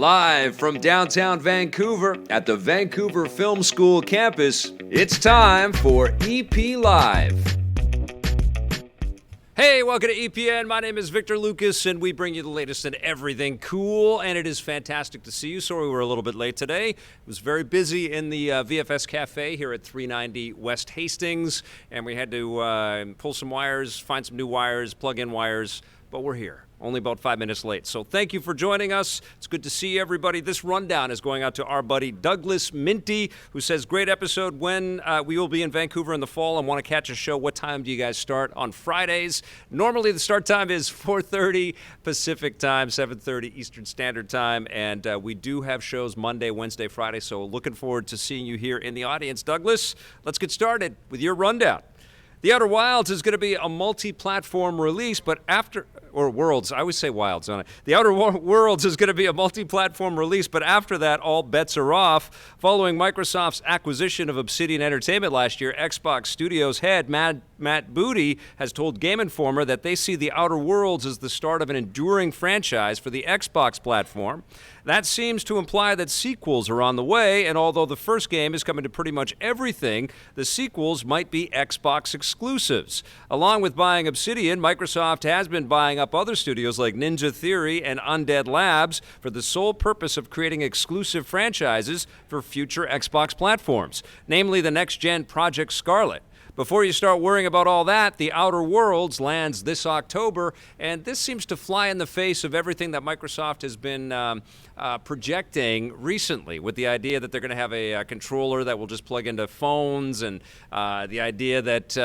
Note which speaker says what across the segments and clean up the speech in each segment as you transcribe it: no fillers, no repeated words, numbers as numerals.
Speaker 1: Live from downtown Vancouver at the Vancouver Film School campus, it's time for EP Live. Hey, welcome to EPN. My name is Victor Lucas, and we bring you the latest in everything cool, and it is fantastic to see you. Sorry we were a little bit late today. It was very busy in the VFS Cafe here at 390 West Hastings, and we had to pull some wires, find some new wires, plug in wires, but we're here. Only about 5 minutes late. So thank you for joining us. It's good to see everybody. This rundown is going out to our buddy Douglas Minty, who says, great episode. When we will be in Vancouver in the fall and want to catch a show, what time do you guys start on Fridays? Normally the start time is 4:30 Pacific time, 7:30 Eastern Standard Time. And we do have shows Monday, Wednesday, Friday. So looking forward to seeing you here in the audience. Douglas, let's get started with your rundown. The Outer Wilds is going to be a multi-platform release, but Worlds, I always say Wilds on it. The Outer Worlds is going to be a multi-platform release, but after that, all bets are off. Following Microsoft's acquisition of Obsidian Entertainment last year, Xbox Studios head Matt Booty has told Game Informer that they see The Outer Worlds as the start of an enduring franchise for the Xbox platform. That seems to imply that sequels are on the way, and although the first game is coming to pretty much everything, the sequels might be Xbox exclusives. Along with buying Obsidian, Microsoft has been buying up other studios like Ninja Theory and Undead Labs for the sole purpose of creating exclusive franchises for future Xbox platforms, namely the next-gen Project Scarlet. Before you start worrying about all that, The Outer Worlds lands this October, and this seems to fly in the face of everything that Microsoft has been projecting recently, with the idea that they're going to have a controller that will just plug into phones, and the idea that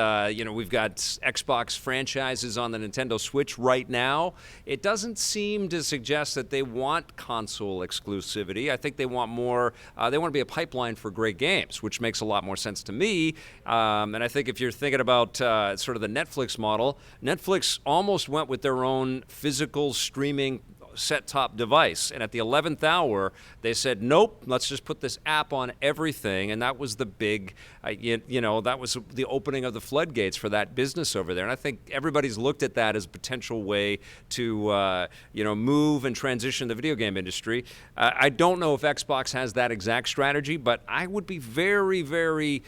Speaker 1: we've got Xbox franchises on the Nintendo Switch right now. It doesn't seem to suggest that they want console exclusivity. I think they want more. They want to be a pipeline for great games, which makes a lot more sense to me. And I think if you're thinking about sort of the Netflix model, Netflix almost went with their own physical streaming set-top device, and at the 11th hour they said, nope, let's just put this app on everything, and that was the big that was the opening of the floodgates for that business over there. And I think everybody's looked at that as a potential way to move and transition the video game industry. I don't know if Xbox has that exact strategy, but I would be very, very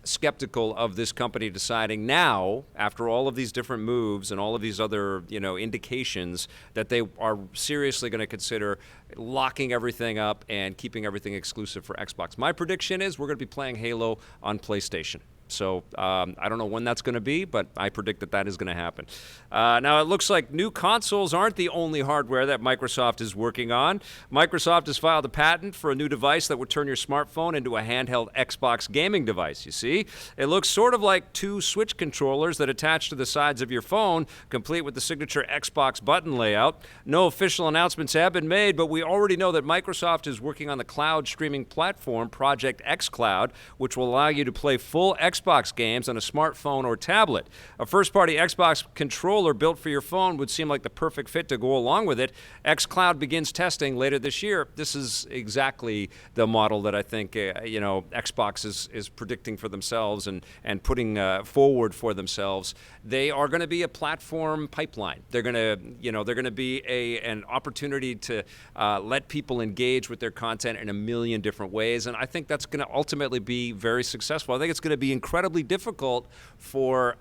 Speaker 1: skeptical of this company deciding now, after all of these different moves and all of these other, indications, that they are seriously going to consider locking everything up and keeping everything exclusive for Xbox. My prediction is we're going to be playing Halo on PlayStation. So I don't know when that's going to be, but I predict that is going to happen. Now, it looks like new consoles aren't the only hardware that Microsoft is working on. Microsoft has filed a patent for a new device that would turn your smartphone into a handheld Xbox gaming device, you see. It looks sort of like two Switch controllers that attach to the sides of your phone, complete with the signature Xbox button layout. No official announcements have been made, but we already know that Microsoft is working on the cloud streaming platform, Project xCloud, which will allow you to play full Xbox games on a smartphone or tablet. A first-party Xbox controller built for your phone would seem like the perfect fit to go along with it. xCloud begins testing later this year. This is exactly the model that I think Xbox is predicting for themselves and putting forward for themselves. They are going to be a platform pipeline. They're going to be an opportunity to let people engage with their content in a million different ways, and I think that's going to ultimately be very successful. I think it's going to be incredibly difficult for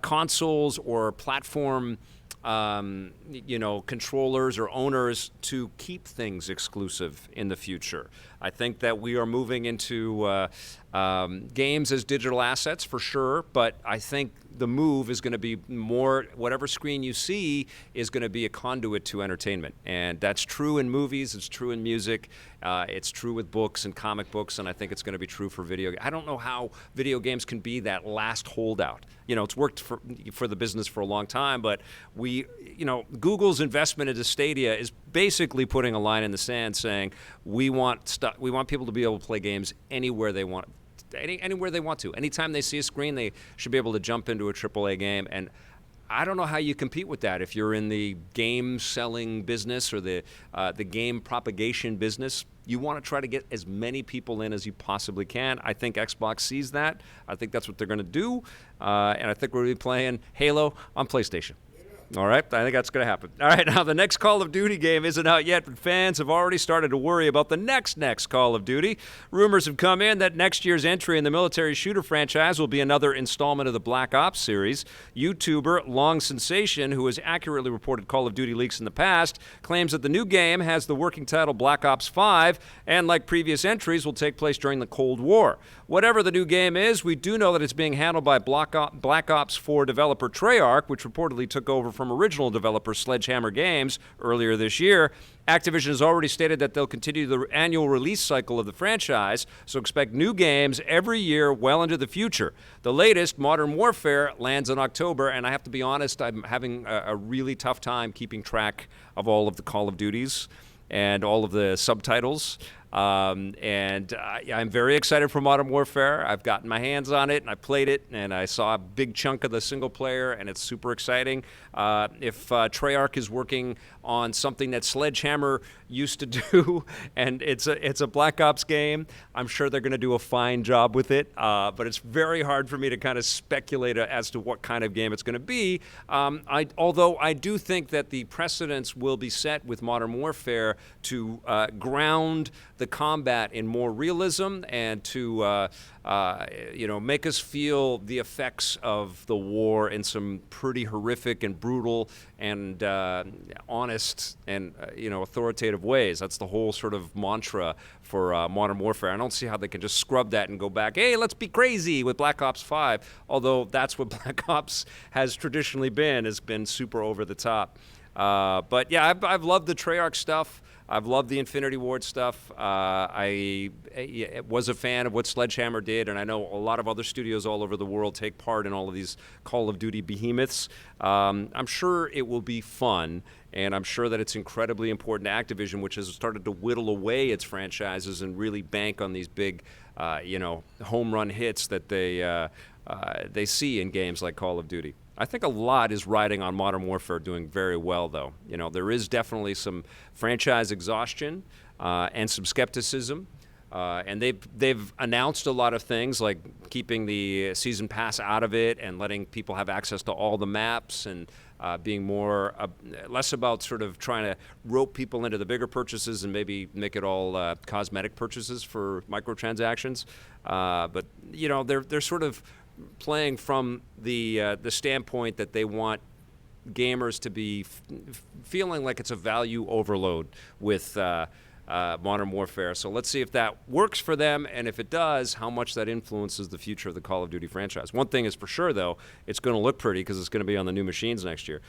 Speaker 1: consoles or platform controllers or owners to keep things exclusive in the future. I think that we are moving into games as digital assets for sure, but I think the move is going to be more, whatever screen you see is going to be a conduit to entertainment. And that's true in movies, it's true in music, it's true with books and comic books, and I think it's going to be true for video. I don't know how video games can be that last holdout. It's worked for the business for a long time, but Google's investment into Stadia is basically putting a line in the sand saying we want people to be able to play games anywhere they want. Anywhere they want to. Anytime they see a screen, they should be able to jump into a AAA game. And I don't know how you compete with that if you're in the game selling business or the game propagation business. You want to try to get as many people in as you possibly can. I think Xbox sees that. I think that's what they're going to do. And I think we're going to be playing Halo on PlayStation. All right, I think that's going to happen. All right, now the next Call of Duty game isn't out yet, but fans have already started to worry about the next Call of Duty. Rumors have come in that next year's entry in the military shooter franchise will be another installment of the Black Ops series. YouTuber Long Sensation, who has accurately reported Call of Duty leaks in the past, claims that the new game has the working title Black Ops 5 and, like previous entries, will take place during the Cold War. Whatever the new game is, we do know that it's being handled by Black Ops 4 developer Treyarch, which reportedly took over from original developer Sledgehammer Games earlier this year. Activision has already stated that they'll continue the annual release cycle of the franchise, so expect new games every year well into the future. The latest, Modern Warfare, lands in October, and I have to be honest, I'm having a really tough time keeping track of all of the Call of Duties and all of the subtitles. I'm very excited for Modern Warfare. I've gotten my hands on it, and I played it, and I saw a big chunk of the single player, and it's super exciting. If Treyarch is working on something that Sledgehammer used to do, and it's a Black Ops game, I'm sure they're going to do a fine job with it. But it's very hard for me to kind of speculate as to what kind of game it's going to be. Although I do think that the precedents will be set with Modern Warfare to ground the combat in more realism and to make us feel the effects of the war in some pretty horrific and brutal and honest and authoritative ways. That's the whole sort of mantra for Modern Warfare. I don't see how they can just scrub that and go back, hey, let's be crazy with Black Ops 5, although that's what Black Ops has traditionally been, has been super over the top. But yeah, I've loved the Treyarch stuff. I've loved the Infinity Ward stuff. I was a fan of what Sledgehammer did, and I know a lot of other studios all over the world take part in all of these Call of Duty behemoths. I'm sure it will be fun, and I'm sure that it's incredibly important to Activision, which has started to whittle away its franchises and really bank on these big, home run hits that they see in games like Call of Duty. I think a lot is riding on Modern Warfare doing very well, though. There is definitely some franchise exhaustion and some skepticism. And they've announced a lot of things, like keeping the season pass out of it and letting people have access to all the maps and being less about sort of trying to rope people into the bigger purchases and maybe make it all cosmetic purchases for microtransactions. But they're sort of playing from the standpoint that they want gamers to be feeling like it's a value overload with Modern Warfare. So let's see if that works for them, and if it does, how much that influences the future of the Call of Duty franchise. One thing is for sure, though, it's going to look pretty because it's going to be on the new machines next year.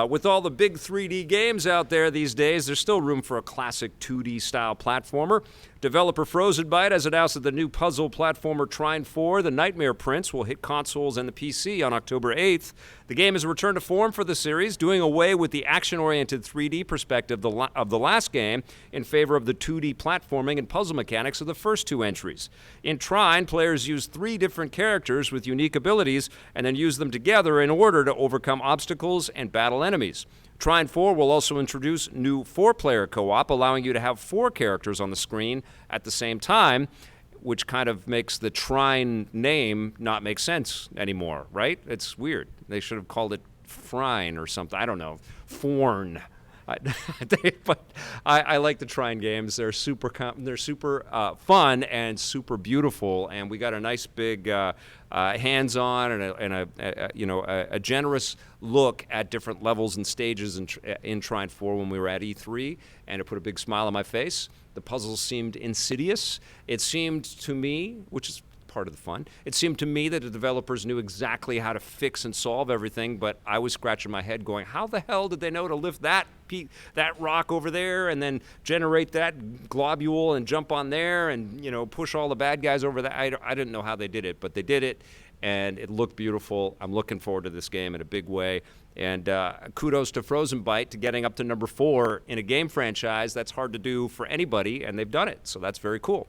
Speaker 1: With all the big 3D games out there these days, there's still room for a classic 2D style platformer. Developer Frozen Byte has announced that the new puzzle platformer Trine 4, The Nightmare Prince, will hit consoles and the PC on October 8th. The game is a return to form for the series, doing away with the action-oriented 3D perspective of the last game in favor of the 2D platforming and puzzle mechanics of the first two entries. In Trine, players use 3 different characters with unique abilities and then use them together in order to overcome obstacles and battle enemies. Trine 4 will also introduce new 4-player co-op, allowing you to have 4 characters on the screen at the same time, which kind of makes the Trine name not make sense anymore, right? It's weird. They should have called it Frine or something. I don't know. Forn. But I like the Trine games. They're super fun and super beautiful, and we got a nice big hands-on and a generous look at different levels and stages in Trine 4 when we were at E3, and it put a big smile on my face. The puzzles seemed insidious. It seemed to me, which is part of the fun, it seemed to me that the developers knew exactly how to fix and solve everything, but I was scratching my head going, how the hell did they know to lift that rock over there and then generate that globule and jump on there and push all the bad guys over that? I didn't know how they did it, but they did it, and it looked beautiful. I'm looking forward to this game in a big way. And kudos to Frozen Byte to getting up to number 4 in a game franchise. That's hard to do for anybody, and they've done it, so that's very cool.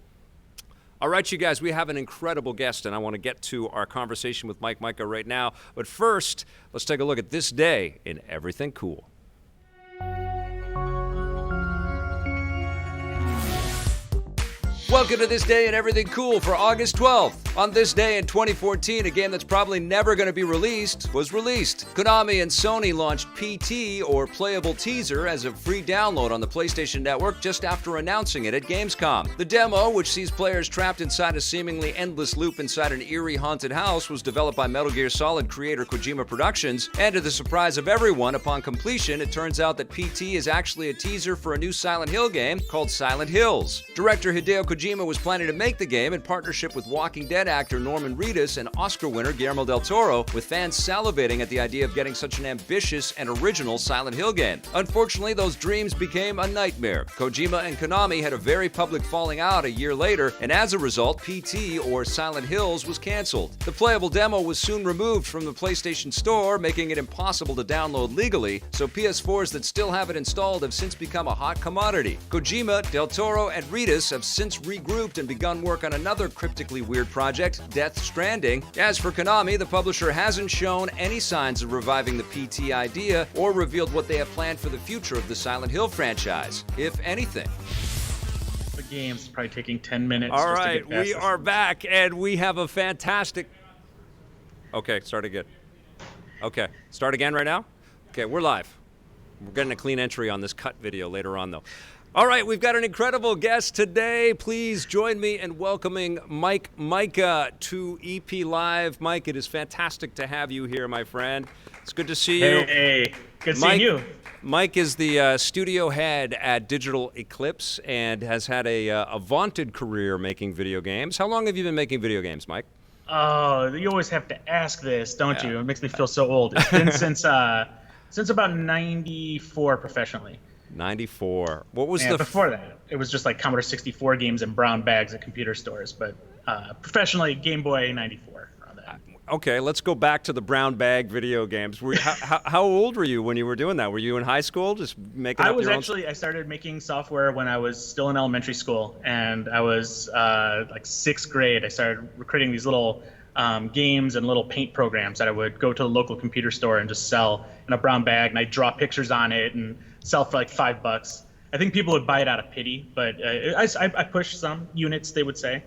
Speaker 1: All right, you guys, we have an incredible guest, and I want to get to our conversation with Mike Mika right now. But first, let's take a look at this day in everything cool. Welcome to This Day and Everything Cool for August 12th. On this day in 2014, a game that's probably never going to be released was released. Konami and Sony launched PT, or Playable Teaser, as a free download on the PlayStation Network just after announcing it at Gamescom. The demo, which sees players trapped inside a seemingly endless loop inside an eerie haunted house, was developed by Metal Gear Solid creator Kojima Productions, and to the surprise of everyone, upon completion, it turns out that PT is actually a teaser for a new Silent Hill game called Silent Hills. Director Hideo Kojima was planning to make the game in partnership with Walking Dead actor Norman Reedus and Oscar winner Guillermo del Toro, with fans salivating at the idea of getting such an ambitious and original Silent Hill game. Unfortunately, those dreams became a nightmare. Kojima and Konami had a very public falling out a year later, and as a result, PT, or Silent Hills, was canceled. The playable demo was soon removed from the PlayStation Store, making it impossible to download legally, so PS4s that still have it installed have since become a hot commodity. Kojima, del Toro, and Reedus have since regrouped and begun work on another cryptically weird project, Death Stranding. As for Konami, the publisher hasn't shown any signs of reviving the PT idea or revealed what they have planned for the future of the Silent Hill franchise, if anything.
Speaker 2: The game's probably taking 10 minutes.
Speaker 1: All
Speaker 2: just
Speaker 1: right,
Speaker 2: to get past
Speaker 1: we
Speaker 2: this.
Speaker 1: are back, and we have a fantastic... Okay, start again. Okay, start again right now? Okay, we're live. We're getting a clean entry on this cut video later on, though. All right, we've got an incredible guest today. Please join me in welcoming Mike Mika to EP Live. Mike, it is fantastic to have you here, my friend. It's good to see you.
Speaker 2: Hey, good seeing you.
Speaker 1: Mike is the studio head at Digital Eclipse and has had a vaunted career making video games. How long have you been making video games, Mike?
Speaker 2: Oh, you always have to ask this, don't you? It makes me feel so old. It's been since about 94 professionally.
Speaker 1: 94. What was
Speaker 2: before that? It was just like Commodore 64 games in brown bags at computer stores, but professionally, Game Boy 94. Around that.
Speaker 1: Okay, let's go back to the brown bag video games. How old were you when you were doing that? Were you in high school, just making up your own?
Speaker 2: I started making software when I was still in elementary school, and I was like 6th grade. I started creating these little games and little paint programs that I would go to the local computer store and just sell in a brown bag, and I'd draw pictures on it and sell for like $5. I think people would buy it out of pity, but I pushed some units, they would say.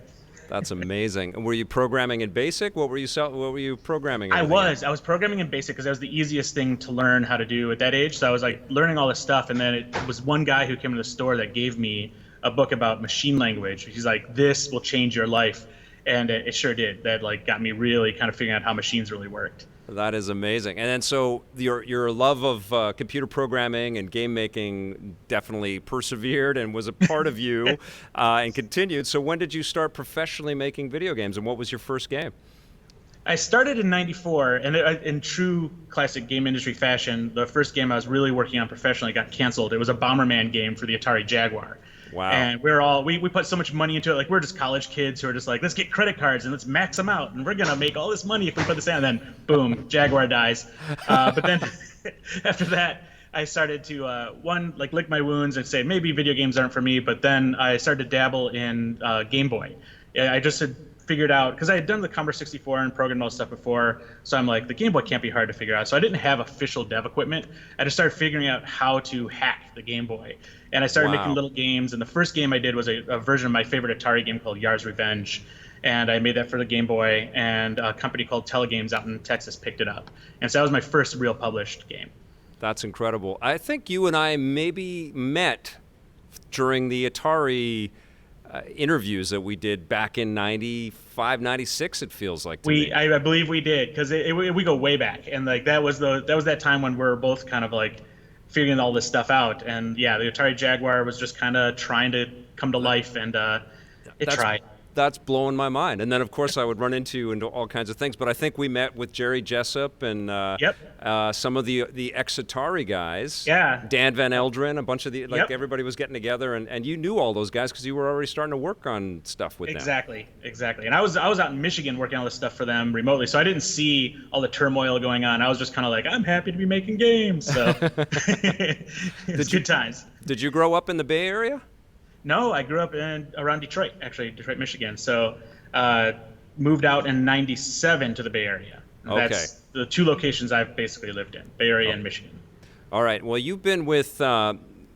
Speaker 1: That's amazing. And were you programming in BASIC? What were you programming?
Speaker 2: I was programming in BASIC because that was the easiest thing to learn how to do at that age. So I was like learning all this stuff, and then it was one guy who came to the store that gave me a book about machine language. He's like, "This will change your life," and it sure did. That like got me really kind of figuring out how machines really worked.
Speaker 1: That is amazing. And then so your love of computer programming and game making definitely persevered and was a part of you and continued. So when did you start professionally making video games, and what was your first game?
Speaker 2: I started in 94, and in true classic game industry fashion, the first game I was really working on professionally got canceled. It was a Bomberman game for the Atari Jaguar.
Speaker 1: Wow.
Speaker 2: And we put so much money into it. Like, we're just college kids who are just like, let's get credit cards and let's max them out, and we're going to make all this money if we put this in. And then, boom, Jaguar dies. But then after that, I started to, lick my wounds and say, maybe video games aren't for me. But then I started to dabble in Game Boy. I just had figured out, because I had done the Commodore 64 and programmed all this stuff before, so I'm like, the Game Boy can't be hard to figure out. So I didn't have official dev equipment. I just started figuring out how to hack the Game Boy. And I started making little games, and the first game I did was a version of my favorite Atari game called Yar's Revenge. And I made that for the Game Boy, and a company called Telegames out in Texas picked it up. And so that was my first real published game.
Speaker 1: That's incredible. I think you and I maybe met during the Atari interviews that we did back in 95, 96, it feels like to me.
Speaker 2: I believe we did, because we go way back. And like that was that time when we were both kind of like figuring all this stuff out. And yeah, the Atari Jaguar was just kind of trying to come to life, and tried.
Speaker 1: That's blowing my mind. And then, of course, I would run into all kinds of things. But I think we met with Jerry Jessup and some of the ex-Atari guys.
Speaker 2: Yeah.
Speaker 1: Dan Van Elderen, a bunch of everybody was getting together. And you knew all those guys because you were already starting to work on stuff with them.
Speaker 2: Exactly. And I was out in Michigan working on all this stuff for them remotely. So I didn't see all the turmoil going on. I was just kind of like, I'm happy to be making games. So it's good times.
Speaker 1: Did you grow up in the Bay Area?
Speaker 2: No, I grew up around Detroit, actually, Detroit, Michigan. So moved out in 97 to the Bay Area. That's the two locations I've basically lived in, Bay Area and Michigan.
Speaker 1: All right. Well, you've been with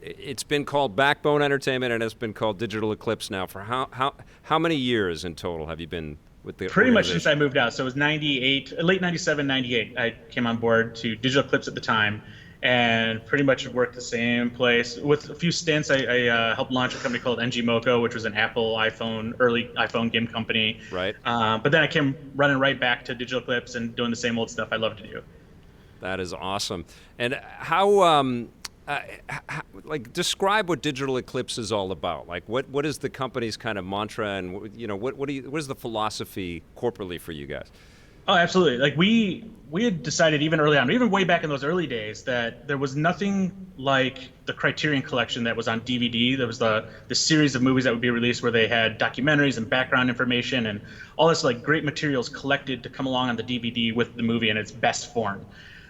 Speaker 1: it's been called Backbone Entertainment, and it's been called Digital Eclipse now. For how many years in total have you been with the
Speaker 2: Pretty much
Speaker 1: organization?
Speaker 2: since I moved out. So it was 98, late 97, 98. I came on board to Digital Eclipse at the time, and pretty much worked the same place. With a few stints, I helped launch a company called NG Moco, which was an Apple iPhone, early iPhone game company.
Speaker 1: Right.
Speaker 2: But then I came running right back to Digital Eclipse and doing the same old stuff I love to do.
Speaker 1: That is awesome. And how, like, describe what Digital Eclipse is all about. Like, what is the company's kind of mantra, and what is the philosophy corporately for you guys?
Speaker 2: Oh, absolutely. Like we had decided even early on, even way back in those early days, that there was nothing like the Criterion Collection that was on DVD. There was the series of movies that would be released where they had documentaries and background information and all this like great materials collected to come along on the DVD with the movie in its best form.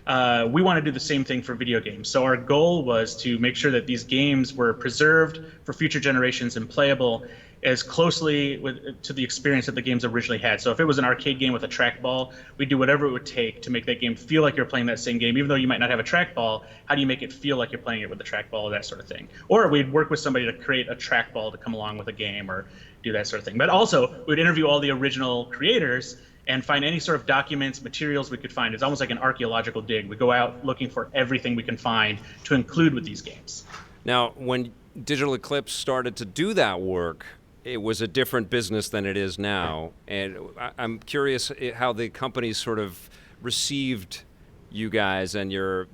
Speaker 2: We want to do the same thing for video games. So our goal was to make sure that these games were preserved for future generations and playable as closely to the experience that the games originally had. So if it was an arcade game with a trackball, we'd do whatever it would take to make that game feel like you're playing that same game. Even though you might not have a trackball, how do you make it feel like you're playing it with a trackball, that sort of thing? Or we'd work with somebody to create a trackball to come along with a game or do that sort of thing. But also, we'd interview all the original creators and find any sort of documents, materials we could find. It's almost like an archaeological dig. We go out looking for everything we can find to include with these games.
Speaker 1: Now, when Digital Eclipse started to do that work, it was a different business than it is now. And I'm curious how the company sort of received you guys and your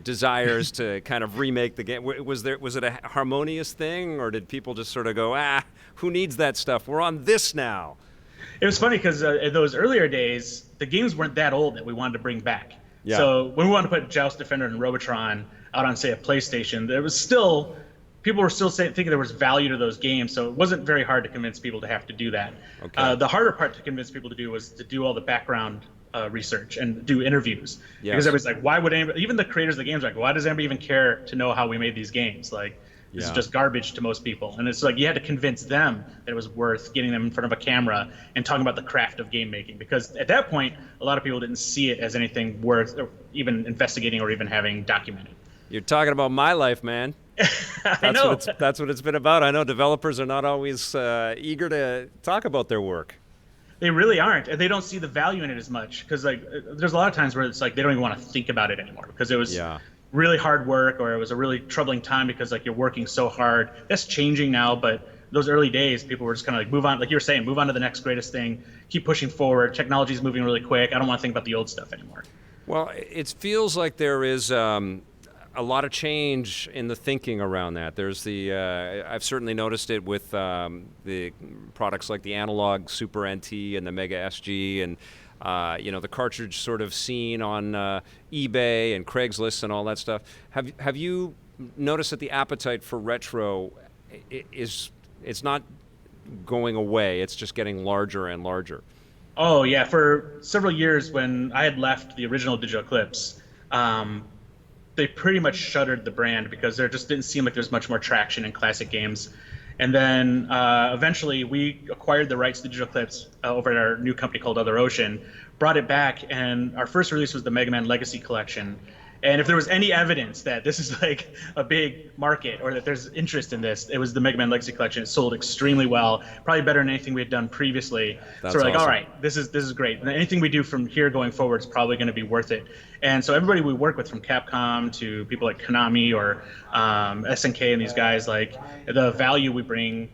Speaker 1: desires to kind of remake the game. Was it a harmonious thing, or did people just sort of go, who needs that stuff? We're on this now.
Speaker 2: It was funny because in those earlier days, the games weren't that old that we wanted to bring back.
Speaker 1: Yeah.
Speaker 2: So when we wanted to put Joust Defender and Robotron out on, say, a PlayStation, there was still people were still thinking there was value to those games. So it wasn't very hard to convince people to have to do that.
Speaker 1: Okay.
Speaker 2: The harder part to convince people to do was to do all the background research and do interviews.
Speaker 1: Yes.
Speaker 2: Because everybody's like, why would anybody, even the creators of the games are like, why does anybody even care to know how we made these games? Like, this is just garbage to most people. And it's like you had to convince them that it was worth getting them in front of a camera and talking about the craft of game making. Because at that point, a lot of people didn't see it as anything worth even investigating or even having documented.
Speaker 1: You're talking about my life, man.
Speaker 2: I know.
Speaker 1: That's what it's been about. I know developers are not always eager to talk about their work.
Speaker 2: They really aren't. And they don't see the value in it as much. Because like, there's a lot of times where it's like they don't even want to think about it anymore. Because it was really hard work, or it was a really troubling time because like you're working so hard. That's changing now, but those early days, people were just kind of like, move on, like you were saying, move on to the next greatest thing, keep pushing forward. Technology's moving really quick. I don't want to think about the old stuff anymore.
Speaker 1: Well, it feels like there is a lot of change in the thinking around that. There's I've certainly noticed it with the products like the Analog Super NT and the Mega SG, and the cartridge sort of scene on eBay and Craigslist and all that stuff. Have you noticed that the appetite for retro it's not going away? It's just getting larger and larger.
Speaker 2: Oh yeah, for several years when I had left the original Digital Eclipse, they pretty much shuttered the brand because there just didn't seem like there's much more traction in classic games. And then eventually we acquired the rights to Digital Eclipse over at our new company called Other Ocean, brought it back, and our first release was the Mega Man Legacy Collection. And if there was any evidence that this is like a big market or that there's interest in this, it was the Mega Man Legacy Collection. It sold extremely well, probably better than anything we had done previously.
Speaker 1: That's
Speaker 2: so we're like,
Speaker 1: awesome.
Speaker 2: all right, this is great. And anything we do from here going forward is probably going to be worth it. And so everybody we work with, from Capcom to people like Konami or SNK and these guys, like the value we bring,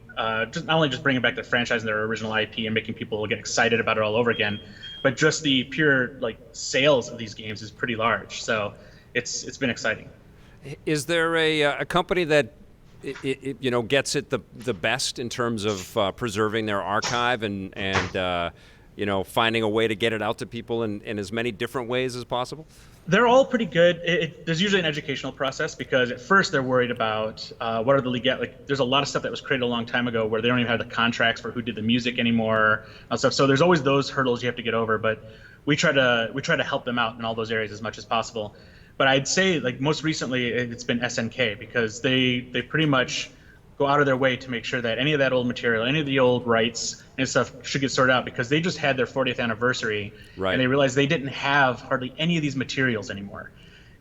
Speaker 2: just not only just bringing back the franchise and their original IP and making people get excited about it all over again, but just the pure like sales of these games is pretty large. So it's been exciting.
Speaker 1: Is there a company that gets it the best in terms of preserving their archive and finding a way to get it out to people in as many different ways as possible?
Speaker 2: They're all pretty good. There's usually an educational process because at first they're worried about what are the legal. Like, there's a lot of stuff that was created a long time ago where they don't even have the contracts for who did the music anymore and stuff. So there's always those hurdles you have to get over. But we try to help them out in all those areas as much as possible. But I'd say, like, most recently it's been SNK because they pretty much go out of their way to make sure that any of that old material, any of the old rights and stuff should get sorted out, because they just had their 40th anniversary,
Speaker 1: right,
Speaker 2: and they realized they didn't have hardly any of these materials anymore.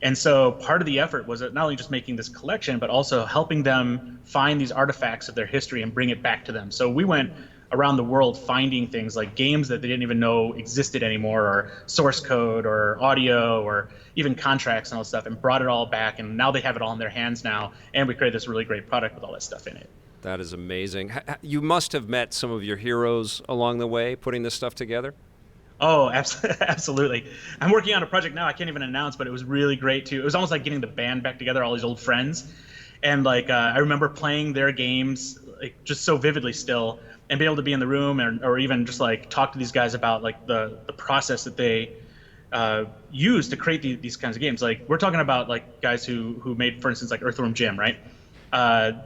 Speaker 2: And so part of the effort was not only just making this collection, but also helping them find these artifacts of their history and bring it back to them. So we went around the world finding things like games that they didn't even know existed anymore, or source code, or audio, or even contracts and all that stuff, and brought it all back. And now they have it all in their hands now. And we created this really great product with all that stuff in it.
Speaker 1: That is amazing. You must have met some of your heroes along the way putting this stuff together.
Speaker 2: Oh, absolutely. I'm working on a project now I can't even announce, but it was really great too. It was almost like getting the band back together, all these old friends. And like I remember playing their games like just so vividly still, and be able to be in the room or even just like talk to these guys about like the process that they use to create these kinds of games. Like we're talking about like guys who made, for instance, like Earthworm Jim, right?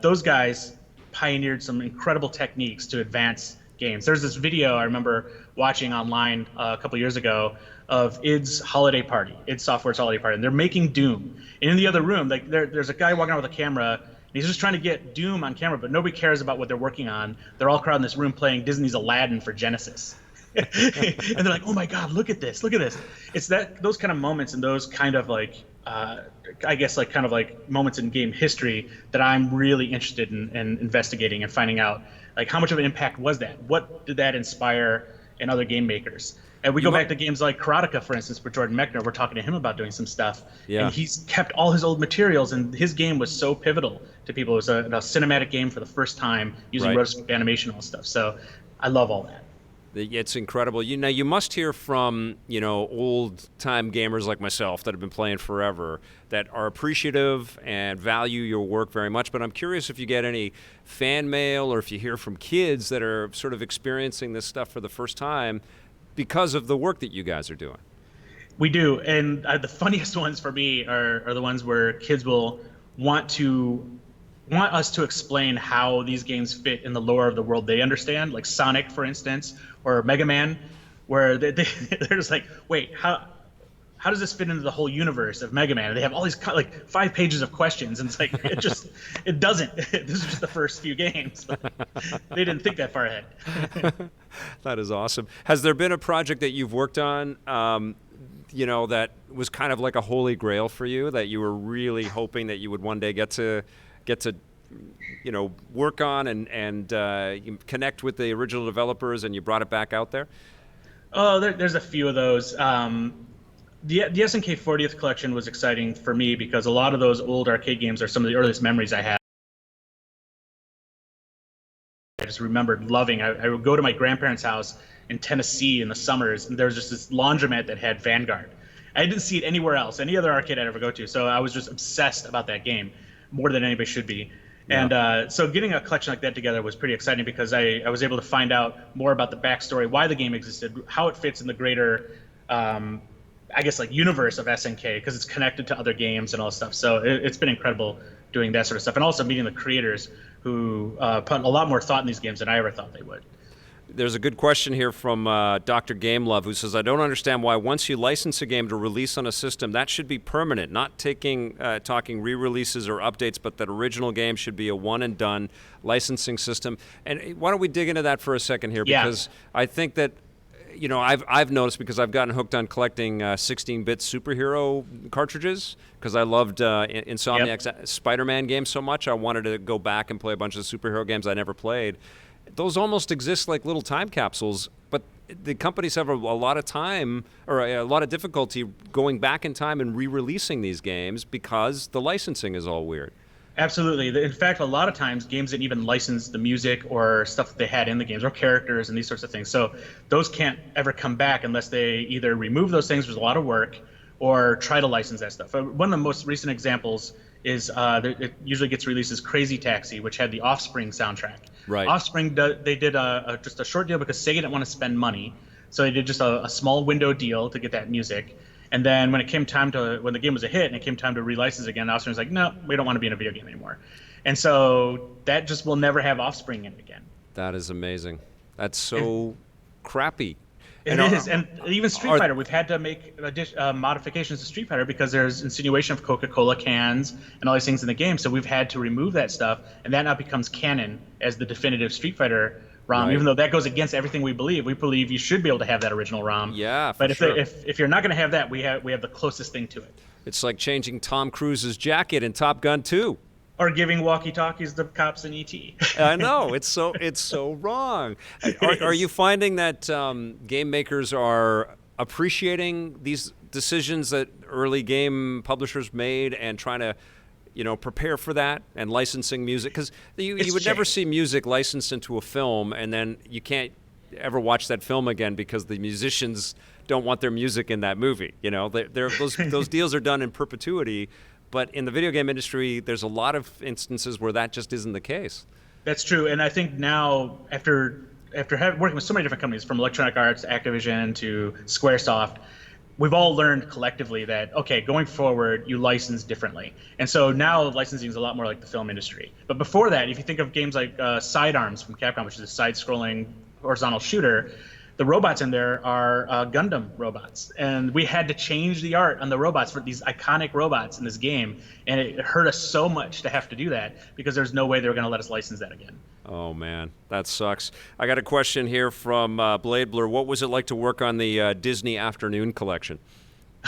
Speaker 2: Those guys pioneered some incredible techniques to advance games. There's this video I remember watching online a couple years ago of id Software's holiday party, and they're making Doom. And in the other room, like there's a guy walking around with a camera, and he's just trying to get Doom on camera, but nobody cares about what they're working on. They're all crowded in this room playing Disney's Aladdin for Genesis. And they're like, oh my God, look at this. It's those kind of moments and those kind of like, I guess like kind of like moments in game history that I'm really interested in investigating and finding out like how much of an impact was that? What did that inspire in other game makers? And we go back to games like Karateka, for instance, with Jordan Mechner. We're talking to him about doing some stuff. Yeah. And he's kept all his old materials, and his game was so pivotal to people. It was a cinematic game for the first time using rotoscope animation and all stuff. So I love all that.
Speaker 1: It's incredible. You must hear from, old-time gamers like myself that have been playing forever that are appreciative and value your work very much. But I'm curious if you get any fan mail or if you hear from kids that are sort of experiencing this stuff for the first time because of the work that you guys are doing.
Speaker 2: We do. And the funniest ones for me are the ones where kids will want us to explain how these games fit in the lore of the world they understand, like Sonic, for instance, or Mega Man, where they're just like, wait, how does this fit into the whole universe of Mega Man? And they have all these like 5 pages of questions, and it's like it doesn't. This is just the first few games. They didn't think that far ahead.
Speaker 1: That is awesome. Has there been a project that you've worked on, that was kind of like a holy grail for you, that you were really hoping that you would one day get to work on and connect with the original developers, and you brought it back out there?
Speaker 2: Oh, there's a few of those. The SNK 40th collection was exciting for me because a lot of those old arcade games are some of the earliest memories I have. I just remembered loving. I would go to my grandparents' house in Tennessee in the summers, and there was just this laundromat that had Vanguard. I didn't see it anywhere else, any other arcade I'd ever go to, so I was just obsessed about that game, more than anybody should be. Yeah. And so getting a collection like that together was pretty exciting because I was able to find out more about the backstory, why the game existed, how it fits in the greater, I guess, like universe of SNK, because it's connected to other games and all this stuff. So it's been incredible doing that sort of stuff, and also meeting the creators who put a lot more thought in these games than I ever thought they would.
Speaker 1: There's a good question here from Dr. Gamelove, who says, I don't understand why once you license a game to release on a system, that should be permanent, not talking re-releases or updates, but that original game should be a one-and-done licensing system. And why don't we dig into that for a second here? Because I think that, I've noticed, because I've gotten hooked on collecting 16-bit superhero cartridges, because I loved Insomniac's Spider-Man game so much, I wanted to go back and play a bunch of superhero games I never played. Those almost exist like little time capsules, but the companies have a lot of time or a lot of difficulty going back in time and re-releasing these games because the licensing is all weird.
Speaker 2: Absolutely. In fact, a lot of times games didn't even license the music or stuff that they had in the games or characters and these sorts of things. So those can't ever come back unless they either remove those things, which is a lot of work, or try to license that stuff. One of the most recent examples is it usually gets released as Crazy Taxi, which had the Offspring soundtrack.
Speaker 1: Right.
Speaker 2: Offspring, they did just a short deal because Sega didn't want to spend money, so they did just a small window deal to get that music. And then when the game was a hit and it came time to relicense again, Offspring was like, no, we don't want to be in a video game anymore. And so that just will never have Offspring in it again.
Speaker 1: That is amazing. That's so crappy.
Speaker 2: It is, and even Street Fighter, we've had to make modifications to Street Fighter because there's insinuation of Coca-Cola cans and all these things in the game, so we've had to remove that stuff, and that now becomes canon as the definitive Street Fighter ROM, even though that goes against everything we believe. We believe you should be able to have that original ROM.
Speaker 1: Yeah,
Speaker 2: but
Speaker 1: sure.
Speaker 2: if you're not going to have that, we have the closest thing to it.
Speaker 1: It's like changing Tom Cruise's jacket in Top Gun 2.
Speaker 2: Or giving walkie-talkies to cops in ET.
Speaker 1: I know, it's so wrong. Are you finding that game makers are appreciating these decisions that early game publishers made and trying to, prepare for that and licensing music? Because you would never see music licensed into a film and then you can't ever watch that film again because the musicians don't want their music in that movie. Those deals are done in perpetuity. But in the video game industry, there's a lot of instances where that just isn't the case.
Speaker 2: That's true, and I think now after working with so many different companies, from Electronic Arts to Activision to SquareSoft, we've all learned collectively that, okay, going forward, you license differently. And so now licensing is a lot more like the film industry. But before that, if you think of games like Sidearms from Capcom, which is a side-scrolling horizontal shooter, the robots in there are Gundam robots. And we had to change the art on the robots for these iconic robots in this game. And it hurt us so much to have to do that because there's no way they were going to let us license that again.
Speaker 1: Oh, man, that sucks. I got a question here from Blade Blur. What was it like to work on the Disney Afternoon collection?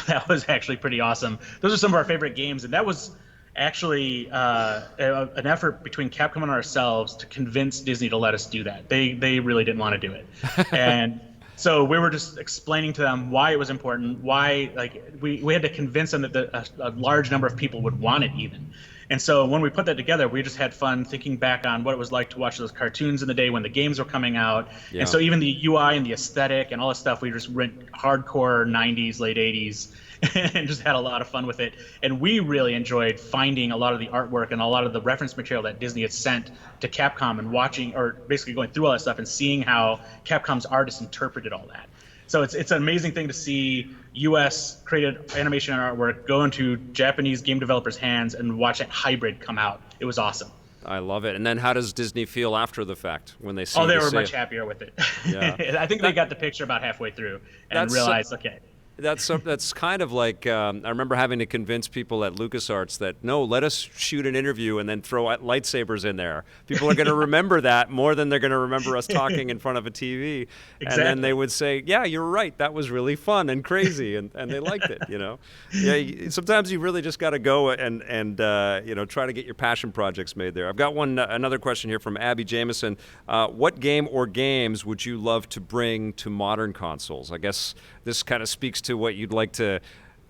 Speaker 2: That was actually pretty awesome. Those are some of our favorite games. And that was actually an effort between Capcom and ourselves to convince Disney to let us do that. They really didn't want to do it. And so we were just explaining to them why it was important, why we had to convince them that a large number of people would want it even. And so when we put that together, we just had fun thinking back on what it was like to watch those cartoons in the day when the games were coming out. Yeah. And so even the UI and the aesthetic and all this stuff, we just went hardcore 90s, late 80s. And just had a lot of fun with it. And we really enjoyed finding a lot of the artwork and a lot of the reference material that Disney had sent to Capcom and watching, or basically going through all that stuff and seeing how Capcom's artists interpreted all that. So it's an amazing thing to see U.S. created animation and artwork go into Japanese game developers' hands and watch that hybrid come out. It was awesome.
Speaker 1: I love it. And then how does Disney feel after the fact when they see?
Speaker 2: Oh, they were much happier with it.
Speaker 1: Yeah.
Speaker 2: I think they got the picture about halfway through and realized, okay.
Speaker 1: That's kind of like I remember having to convince people at LucasArts that, no, let us shoot an interview and then throw lightsabers in there. People are going to remember that more than they're going to remember us talking in front of a TV. Exactly. And then they would say, yeah, you're right. That was really fun and crazy. And they liked it, Yeah, sometimes you really just got to go and try to get your passion projects made there. I've got another question here from Abby Jameson. What game or games would you love to bring to modern consoles? I guess this kind of speaks to what you'd like to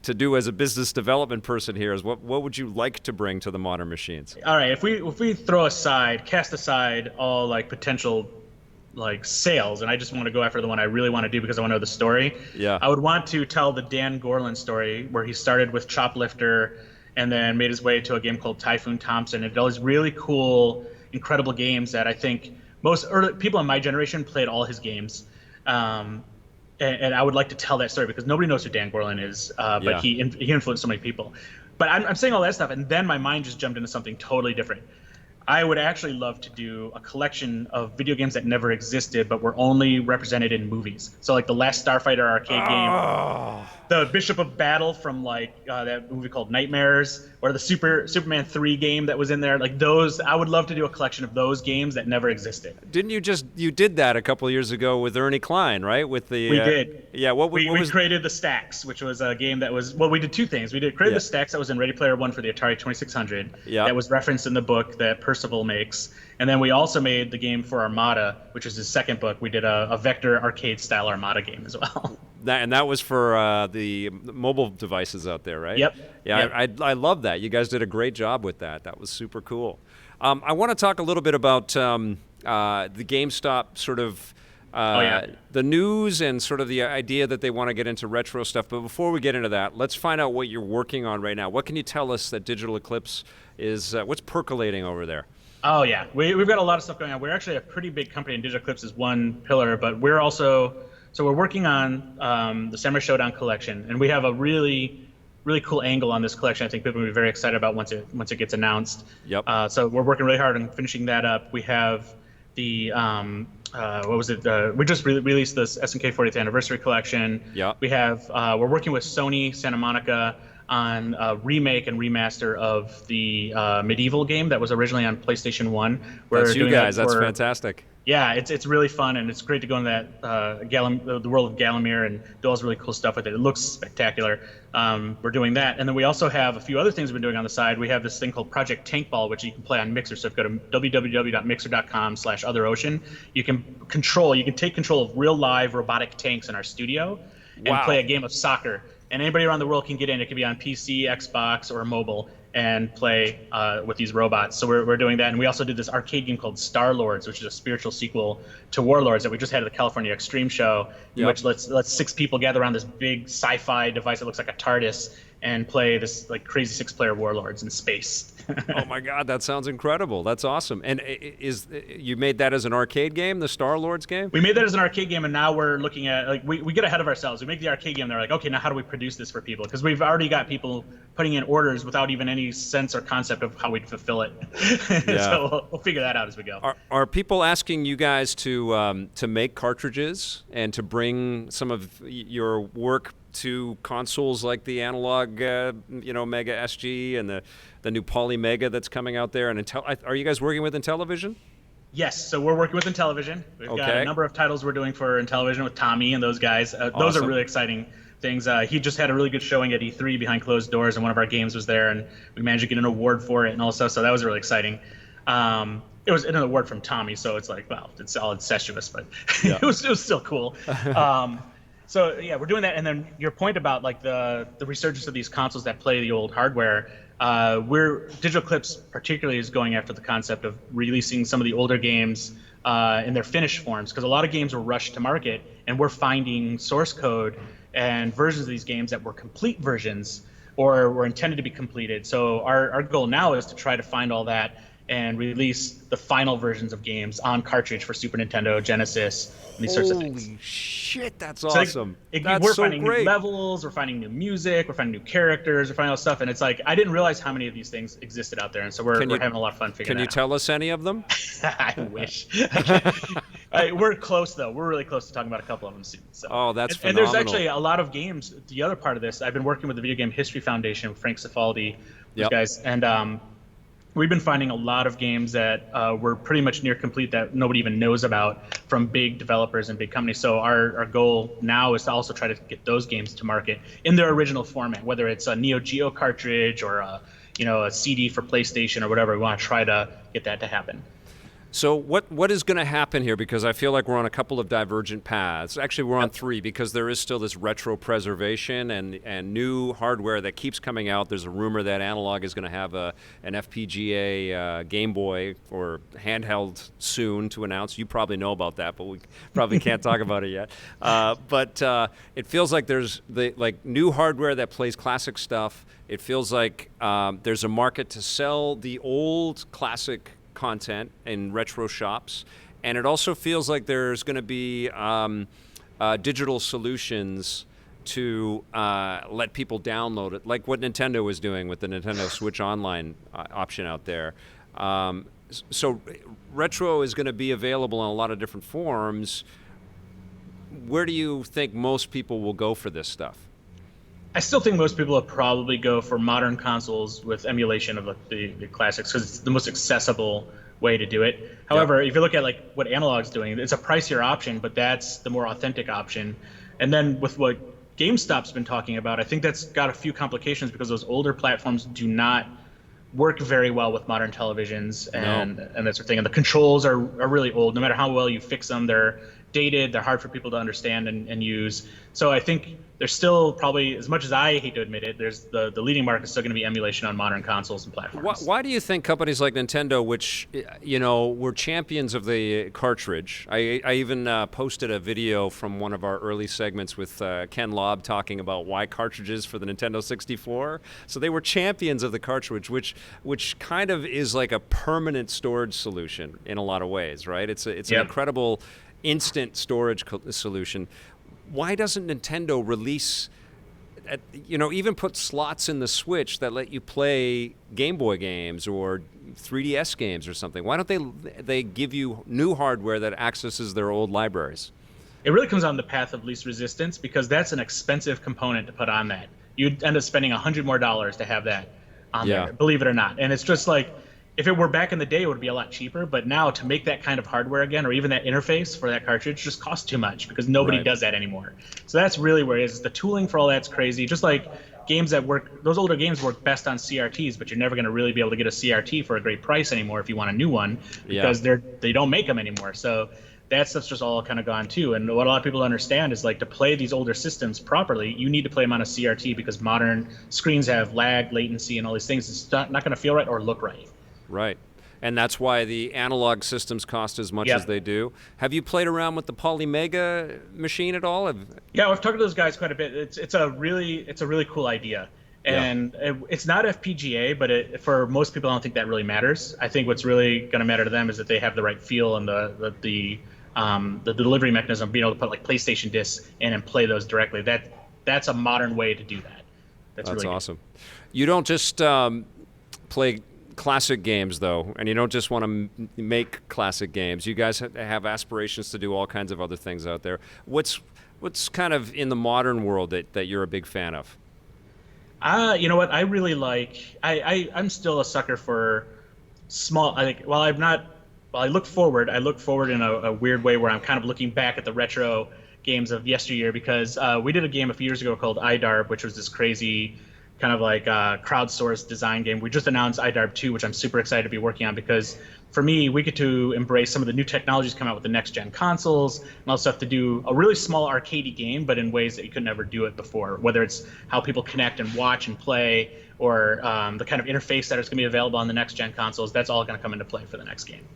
Speaker 1: do as a business development person here. Is what would you like to bring to the modern machines?
Speaker 2: All right, if we cast aside all potential sales, and I just want to go after the one I really want to do because I want to know the story.
Speaker 1: Yeah.
Speaker 2: I would want to tell the Dan Gorlin story where he started with Choplifter and then made his way to a game called Typhoon Thompson. And all these really cool, incredible games that I think most early people in my generation played all his games. And I would like to tell that story because nobody knows who Dan Gorlin is, but he influenced so many people. But I'm saying all that stuff, and then my mind just jumped into something totally different. I would actually love to do a collection of video games that never existed but were only represented in movies. So like the Last Starfighter arcade game, the Bishop of Battle from that movie called Nightmares, or the Superman 3 game that was in there. Like those, I would love to do a collection of those games that never existed.
Speaker 1: Didn't you did that a couple of years ago with Ernie Klein, right? With the
Speaker 2: we did.
Speaker 1: Yeah,
Speaker 2: we created the Stacks, which was a game that was, well, we did two things. We created the Stacks that was in Ready Player One for the Atari 2600.
Speaker 1: Yeah.
Speaker 2: That was referenced in the book that Percival makes. And then we also made the game for Armada, which is his second book. We did a vector arcade style Armada game as well.
Speaker 1: That was for the mobile devices out there, right?
Speaker 2: Yep.
Speaker 1: Yeah,
Speaker 2: yep.
Speaker 1: I love that. You guys did a great job with that. That was super cool. I want to talk a little bit about the GameStop sort of the news and sort of the idea that they want to get into retro stuff. But before we get into that, let's find out what you're working on right now. What can you tell us that Digital Eclipse is, what's percolating over there?
Speaker 2: Oh, yeah. We've got a lot of stuff going on. We're actually a pretty big company, and Digital Eclipse is one pillar, but we're also, so we're working on the Samurai Showdown collection, and we have a really cool angle on this collection. I think people will be very excited about once it gets announced.
Speaker 1: Yep.
Speaker 2: So we're working really hard on finishing that up. We have the, we just released this SNK 40th Anniversary collection.
Speaker 1: Yep.
Speaker 2: We have, we're working with Sony Santa Monica on a remake and remaster of the Medieval game that was originally on PlayStation 1.
Speaker 1: That's you guys. That's fantastic.
Speaker 2: Yeah, it's really fun, and it's great to go in that the world of Galamir and do all this really cool stuff with it. It looks spectacular. We're doing that, and then we also have a few other things we've been doing on the side. We have this thing called Project Tankball, which you can play on Mixer. So if you go to www.mixer.com/otherocean, you can take control of real live robotic tanks in our studio and play a game of soccer. And anybody around the world can get in. It can be on PC, Xbox, or mobile, and play with these robots. So we're doing that. And we also did this arcade game called Star Lords, which is a spiritual sequel to Warlords that we just had at the California Extreme Show, in which lets 6 people gather around this big sci-fi device that looks like a TARDIS and play this like crazy 6-player Warlords in space.
Speaker 1: Oh my God, that sounds incredible. That's awesome. And you made that as an arcade game, the Star Lords game?
Speaker 2: We made that as an arcade game, and now we're looking at, like, we get ahead of ourselves. We make the arcade game, and they're like, okay, now how do we produce this for people? Because we've already got people putting in orders without even any sense or concept of how we'd fulfill it.
Speaker 1: Yeah.
Speaker 2: So we'll figure that out as we go.
Speaker 1: Are people asking you guys to make cartridges and to bring some of your work to consoles like the analog, Mega SG and the new Poly Mega that's coming out there? And are you guys working with Intellivision?
Speaker 2: Yes, so we're working with Intellivision. We've got a number of titles we're doing for Intellivision with Tommy and those guys. Those are really exciting things. He just had a really good showing at E3 behind closed doors, and one of our games was there, and we managed to get an award for it and all stuff. So that was really exciting. It was an award from Tommy, so it's like, well, it's all incestuous, but it was still cool. So yeah, we're doing that. And then your point about like the resurgence of these consoles that play the old hardware, Digital Eclipse particularly is going after the concept of releasing some of the older games in their finished forms, because a lot of games were rushed to market, and we're finding source code and versions of these games that were complete versions or were intended to be completed. So our goal now is to try to find all that and release the final versions of games on cartridge for Super Nintendo, Genesis, and these sorts of things.
Speaker 1: Holy shit, that's awesome.
Speaker 2: We're finding new levels, we're finding new music, we're finding new characters, we're finding all this stuff, and it's like, I didn't realize how many of these things existed out there, and so we're having a lot of fun figuring it out.
Speaker 1: Can you tell us any of them?
Speaker 2: I wish. We're close, though. We're really close to talking about a couple of them soon. So.
Speaker 1: Oh, that's phenomenal.
Speaker 2: And there's actually a lot of games. The other part of this, I've been working with the Video Game History Foundation, Frank Cifaldi, those guys, and we've been finding a lot of games that were pretty much near complete that nobody even knows about from big developers and big companies. So our goal now is to also try to get those games to market in their original format, whether it's a Neo Geo cartridge or a CD for PlayStation or whatever. We want to try to get that to happen.
Speaker 1: So what is going to happen here? Because I feel like we're on a couple of divergent paths. Actually, we're on 3, because there is still this retro preservation and new hardware that keeps coming out. There's a rumor that Analog is going to have an FPGA Game Boy or handheld soon to announce. You probably know about that, but we probably can't talk about it yet. But it feels like there's new hardware that plays classic stuff. It feels like there's a market to sell the old classic content in retro shops, and it also feels like there's going to be digital solutions to let people download it, like what Nintendo was doing with the Nintendo Switch Online option out there. So retro is going to be available in a lot of different forms. Where do you think most people will go for this stuff?
Speaker 2: I still think most people will probably go for modern consoles with emulation of the classics, because it's the most accessible way to do it. However, if you look at like what Analog's doing, it's a pricier option, but that's the more authentic option. And then with what GameStop's been talking about, I think that's got a few complications, because those older platforms do not work very well with modern televisions and that sort of thing. And the controls are really old. No matter how well you fix them, they're dated, they're hard for people to understand and use. So I think there's still probably, as much as I hate to admit it, there's the leading market is still going to be emulation on modern consoles and platforms.
Speaker 1: Why do you think companies like Nintendo, which were champions of the cartridge? I even posted a video from one of our early segments with Ken Lobb talking about why cartridges for the Nintendo 64. So they were champions of the cartridge, which kind of is like a permanent storage solution in a lot of ways, right? It's an incredible instant storage solution. Why doesn't Nintendo release, even put slots in the Switch that let you play Game Boy games or 3DS games or something? Why don't they give you new hardware that accesses their old libraries?
Speaker 2: It really comes on the path of least resistance, because that's an expensive component to put on that. You'd end up spending $100 more to have that on there, believe it or not. And it's just like, if it were back in the day, it would be a lot cheaper. But now to make that kind of hardware again, or even that interface for that cartridge, just costs too much because nobody
Speaker 1: Right.
Speaker 2: does that anymore. So that's really where it is. The tooling for all that's crazy. Just like games that work, those older games work best on CRTs, but you're never going to really be able to get a CRT for a great price anymore if you want a new one because they don't make them anymore. So that stuff's just all kind of gone too. And what a lot of people don't understand is like to play these older systems properly, you need to play them on a CRT because modern screens have lag, latency, and all these things. It's not going to feel right or look right.
Speaker 1: Right. And that's why the analog systems cost as much
Speaker 2: Yep.
Speaker 1: as they do. Have you played around with the Polymega machine at all?
Speaker 2: Yeah, I've talked to those guys quite a bit. It's a really cool idea. And it's not FPGA, but for most people, I don't think that really matters. I think what's really going to matter to them is that they have the right feel and the delivery mechanism, being able to put like PlayStation discs in and play those directly. That's a modern way to do that. That's really
Speaker 1: awesome. You don't just play classic games, though, and you don't just want to make classic games. You guys have aspirations to do all kinds of other things out there. What's kind of in the modern world that you're a big fan of?
Speaker 2: You know what? I really like. I'm still a sucker for small. I think. Well, I'm not. Well, I look forward. I look forward in a weird way where I'm kind of looking back at the retro games of yesteryear because we did a game a few years ago called iDarb, which was this crazy kind of like crowdsourced design game. We just announced iDarb 2, which I'm super excited to be working on because for me, we get to embrace some of the new technologies come out with the next gen consoles and all stuff to do a really small arcadey game, but in ways that you could never do it before, whether it's how people connect and watch and play or the kind of interface that is going to be available on the next gen consoles. That's all going to come into play for the next game.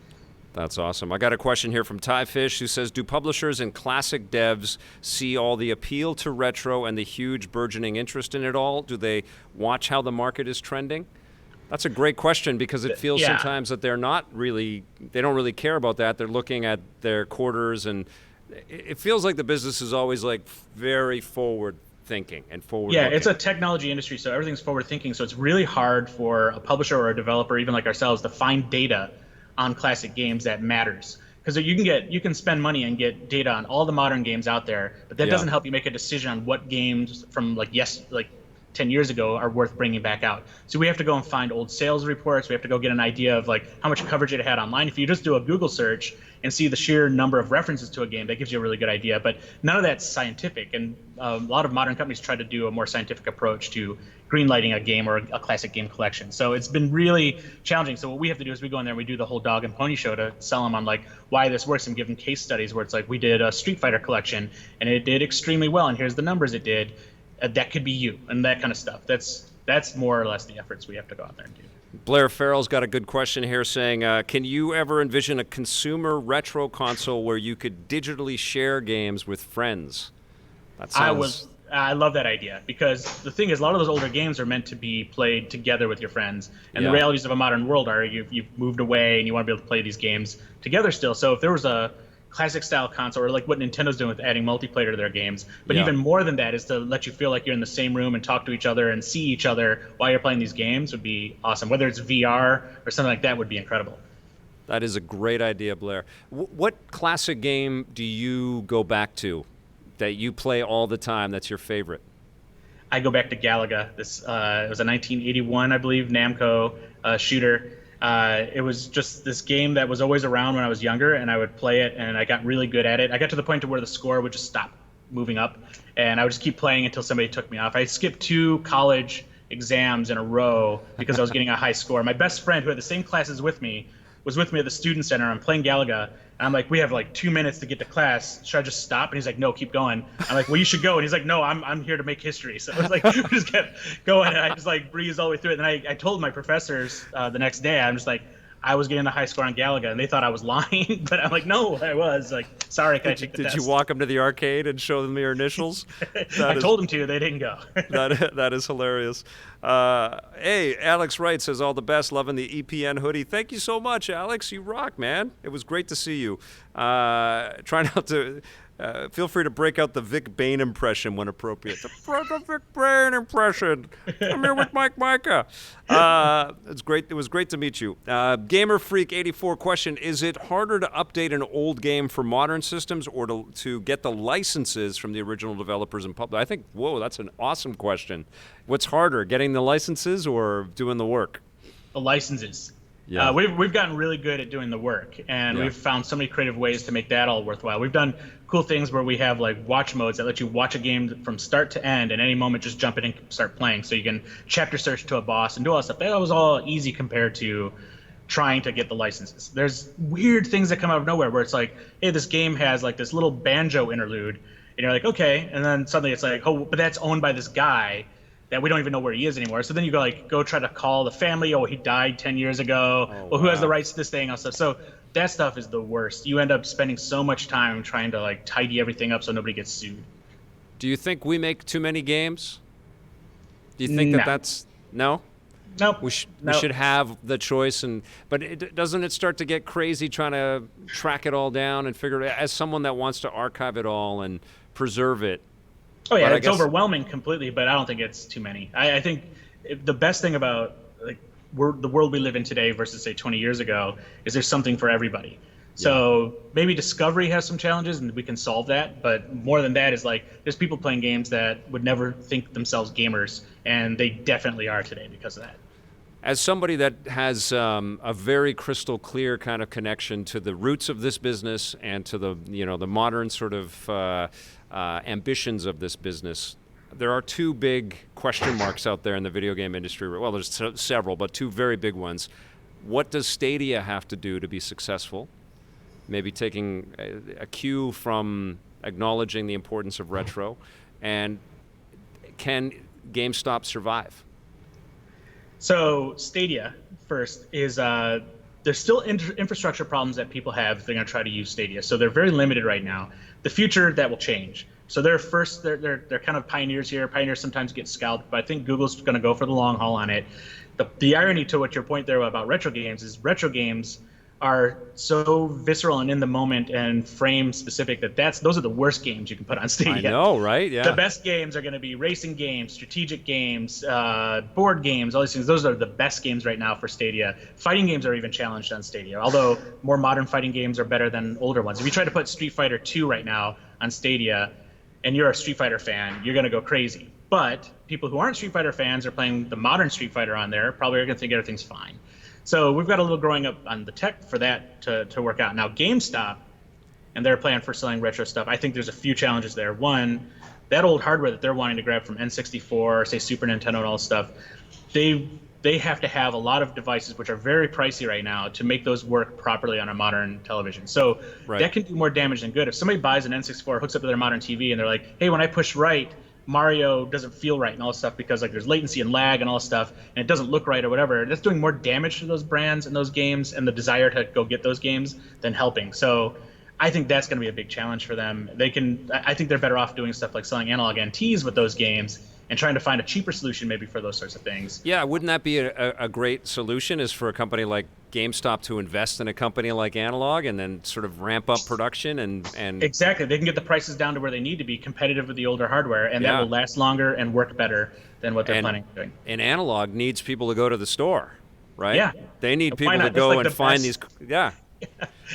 Speaker 1: That's awesome. I got a question here from Ty Fish who says, do publishers and classic devs see all the appeal to retro and the huge burgeoning interest in it all? Do they watch how the market is trending? That's a great question because it feels sometimes that they don't really care about that. They're looking at their quarters, and it feels like the business is always like very forward thinking and forward looking.
Speaker 2: It's a technology industry, so everything's forward thinking. So it's really hard for a publisher or a developer, even like ourselves, to find data on classic games that matters, because you can spend money and get data on all the modern games out there, but that doesn't help you make a decision on what games from like 10 years ago are worth bringing back out. So we have to go and find old sales reports. We have to go get an idea of like how much coverage it had online. If you just do a Google search and see the sheer number of references to a game, that gives you a really good idea, but none of that's scientific. And a lot of modern companies try to do a more scientific approach to greenlighting a game or a classic game collection. So it's been really challenging. So what we have to do is we go in there and we do the whole dog and pony show to sell them on like why this works and give them case studies where it's like we did a Street Fighter collection and it did extremely well and here's the numbers it did. That could be you and that kind of stuff. That's more or less the efforts we have to go out there and do.
Speaker 1: Blair Farrell's got a good question here saying, can you ever envision a consumer retro console where you could digitally share games with friends? That sounds...
Speaker 2: I love that idea because the thing is a lot of those older games are meant to be played together with your friends. And the realities of a modern world are you've moved away and you want to be able to play these games together still. So if there was a classic style console or like what Nintendo's doing with adding multiplayer to their games, but even more than that is to let you feel like you're in the same room and talk to each other and see each other while you're playing these games would be awesome. Whether it's VR or something like that would be incredible.
Speaker 1: That is a great idea, Blair. What classic game do you go back to that you play all the time that's your favorite?
Speaker 2: I go back to Galaga. It was a 1981, I believe, Namco shooter. It was just this game that was always around when I was younger, and I would play it, and I got really good at it. I got to the point to where the score would just stop moving up, and I would just keep playing until somebody took me off. I skipped 2 college exams in a row because I was getting a high score. My best friend, who had the same classes with me, was with me at the student center. I'm playing Galaga, and I'm like, we have like 2 minutes to get to class. Should I just stop? And he's like, no, keep going. I'm like, well, you should go. And he's like, no, I'm here to make history. So it was like, we just kept going, and I just like breezed all the way through it. And I told my professors the next day, I'm just like, I was getting a high score on Galaga, and they thought I was lying, but I'm like, no, I was. Like, sorry, can I take the test?
Speaker 1: Did you walk them to the arcade and show them your initials?
Speaker 2: I told them to. They didn't go.
Speaker 1: that is hilarious. Hey, Alex Wright says, all the best, loving the EPN hoodie. Thank you so much, Alex. You rock, man. It was great to see you. Try not to... feel free to break out the Vic Bain impression when appropriate. The Vic Bain impression. I'm here with Mike Mika. It's great. It was great to meet you. Gamer Freak 84 question: is it harder to update an old game for modern systems, or to get the licenses from the original developers and public? I think. Whoa, that's an awesome question. What's harder, getting the licenses or doing the work?
Speaker 2: The licenses.
Speaker 1: Yeah.
Speaker 2: We've gotten really good at doing the work, and
Speaker 1: Yeah.
Speaker 2: we've found so many creative ways to make that all worthwhile. We've done cool things where we have like watch modes that let you watch a game from start to end, and any moment just jump in and start playing. So you can chapter search to a boss and do all that stuff. That was all easy compared to trying to get the licenses. There's weird things that come out of nowhere where it's like, hey, this game has like this little banjo interlude, and you're like, okay, and then suddenly it's like, oh, but that's owned by this guy that we don't even know where he is anymore. So then you go try to call the family. Oh, he died 10 years ago.
Speaker 1: Oh,
Speaker 2: well, who has the
Speaker 1: wow.
Speaker 2: rights to this thing and stuff. So that stuff is the worst. You end up spending so much time trying to like tidy everything up so nobody gets sued.
Speaker 1: Do you think we make too many games? Do you think
Speaker 2: No.
Speaker 1: that's no?
Speaker 2: Nope.
Speaker 1: We should have the choice, but doesn't it start to get crazy trying to track it all down and figure it out? As someone that wants to archive it all and preserve it.
Speaker 2: Oh yeah,
Speaker 1: But I
Speaker 2: it's
Speaker 1: guess-
Speaker 2: overwhelming completely, but I don't think it's too many. I think the best thing about like the world we live in today versus say 20 years ago is there's something for everybody. So maybe Discovery has some challenges and we can solve that, but more than that is like there's people playing games that would never think themselves gamers, and they definitely are today because of that.
Speaker 1: As somebody that has a very crystal clear kind of connection to the roots of this business and to the modern sort of ambitions of this business, there are two big question marks out there in the video game industry. Well, there's several, but two very big ones. What does Stadia have to do to be successful? Maybe taking a cue from acknowledging the importance of retro, and can GameStop survive?
Speaker 2: So Stadia first is there's still infrastructure problems that people have if they're going to try to use Stadia. So they're very limited right now. The future, that will change. So they're kind of pioneers here. Pioneers sometimes get scalped, but I think Google's going to go for the long haul on it. The irony to what your point there about retro games is retro games are so visceral and in the moment and frame specific that those are the worst games you can put on Stadia.
Speaker 1: I know, right? Yeah.
Speaker 2: The best games are going to be racing games, strategic games, board games, all these things. Those are the best games right now for Stadia. Fighting games are even challenged on Stadia, although more modern fighting games are better than older ones. If you try to put Street Fighter 2 right now on Stadia and you're a Street Fighter fan, you're going to go crazy. But people who aren't Street Fighter fans are playing the modern Street Fighter on there, probably are going to think everything's fine. So we've got a little growing up on the tech for that to work out. Now GameStop and their plan for selling retro stuff, I think there's a few challenges there. One, that old hardware that they're wanting to grab from N64, say Super Nintendo and all this stuff, they have to have a lot of devices which are very pricey right now to make those work properly on a modern television. So that can do more damage than good. If somebody buys an N64, hooks up to their modern TV, and they're like, hey, when I push right, Mario doesn't feel right and all this stuff because like there's latency and lag and all this stuff, and it doesn't look right or whatever. That's doing more damage to those brands and those games and the desire to go get those games than helping. So I think that's going to be a big challenge for them. I think they're better off doing stuff like selling analog NTs with those games and trying to find a cheaper solution maybe for those sorts of things.
Speaker 1: Yeah, wouldn't that be a great solution, is for a company like GameStop to invest in a company like Analog and then sort of ramp up production and
Speaker 2: Exactly. They can get the prices down to where they need to be competitive with the older hardware, and that will last longer and work better than what they're planning on doing.
Speaker 1: And Analog needs people to go to the store, right?
Speaker 2: Yeah.
Speaker 1: They need people to go and find these. Yeah.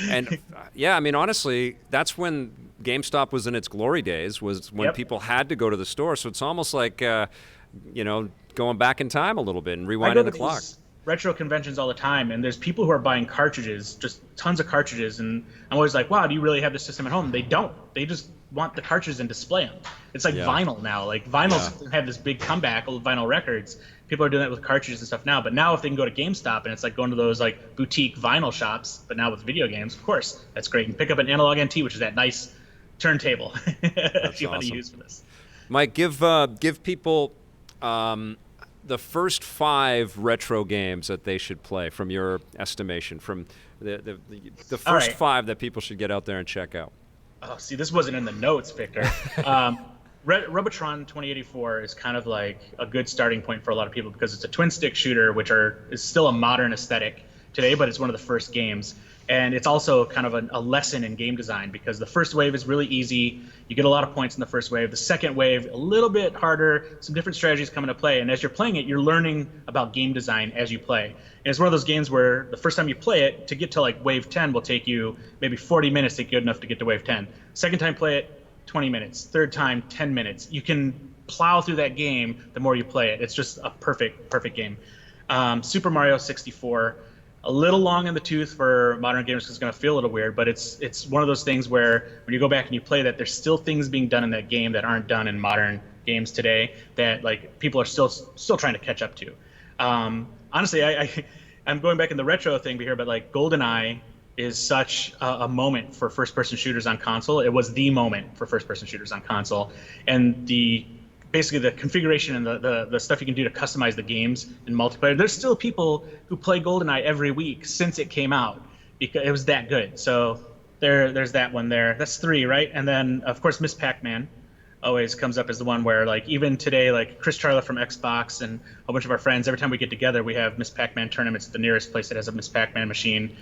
Speaker 1: And I mean, honestly, that's when GameStop was in its glory days, was when people had to go to the store. So it's almost like, going back in time a little bit and rewinding the clock.
Speaker 2: Retro conventions all the time, and there's people who are buying cartridges, just tons of cartridges, and I'm always like, wow, do you really have this system at home? They don't. They just want the cartridges and display them. It's like vinyl now. Like vinyls have this big comeback, old vinyl records. People are doing that with cartridges and stuff now. But now if they can go to GameStop and it's like going to those like boutique vinyl shops, but now with video games, of course, that's great. And pick up an analog NT, which is that nice turntable if you want to use for this.
Speaker 1: Mike, give people the first 5 retro games that they should play from your estimation, from the first 5 that people should get out there and check out.
Speaker 2: Oh, see, this wasn't in the notes, Victor. Robotron 2084 is kind of like a good starting point for a lot of people because it's a twin stick shooter, which is still a modern aesthetic today, but it's one of the first games. And it's also kind of a lesson in game design because the first wave is really easy. You get a lot of points in the first wave. The second wave, a little bit harder, some different strategies come into play. And as you're playing it, you're learning about game design as you play. And it's one of those games where the first time you play it, to get to like wave 10 will take you maybe 40 minutes to get good enough to get to wave 10. Second time play it, 20 minutes. Third time, 10 minutes. You can plow through that game the more you play it. It's just a perfect game. Super Mario 64. a little long in the tooth for modern gamers because it's going to feel a little weird, but it's one of those things where when you go back and you play that, there's still things being done in that game that aren't done in modern games today that like people are still trying to catch up to. Honestly, I'm going back in the retro thing here, but like GoldenEye is such a moment for first-person shooters on console. It was the moment for first-person shooters on console, and basically the configuration and the stuff you can do to customize the games in multiplayer. There's still people who play GoldenEye every week since it came out because it was that good. So there's that one there. That's 3, right? And then of course Miss Pac-Man always comes up as the one where like even today, like Chris Charla from Xbox and a bunch of our friends, every time we get together, we have Miss Pac-Man tournaments at the nearest place that has a Miss Pac-Man machine.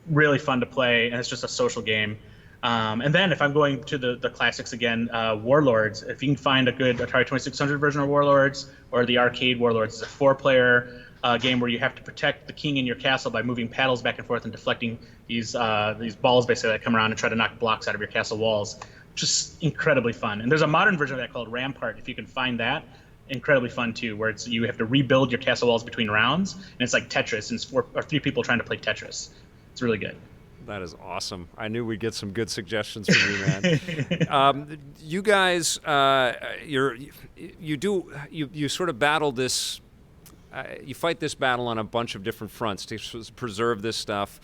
Speaker 2: Really fun to play, and it's just a social game. And then if I'm going to the classics again, Warlords, if you can find a good Atari 2600 version of Warlords or the arcade Warlords, it's a 4-player game where you have to protect the king in your castle by moving paddles back and forth and deflecting these balls basically that come around and try to knock blocks out of your castle walls. Just incredibly fun. And there's a modern version of that called Rampart, if you can find that. Incredibly fun too, where you have to rebuild your castle walls between rounds, and it's like Tetris, and it's 4 or 3 people trying to play Tetris. It's really good.
Speaker 1: That is awesome. I knew we'd get some good suggestions from you, man. You guys, you sort of battle this. You fight this battle on a bunch of different fronts to preserve this stuff.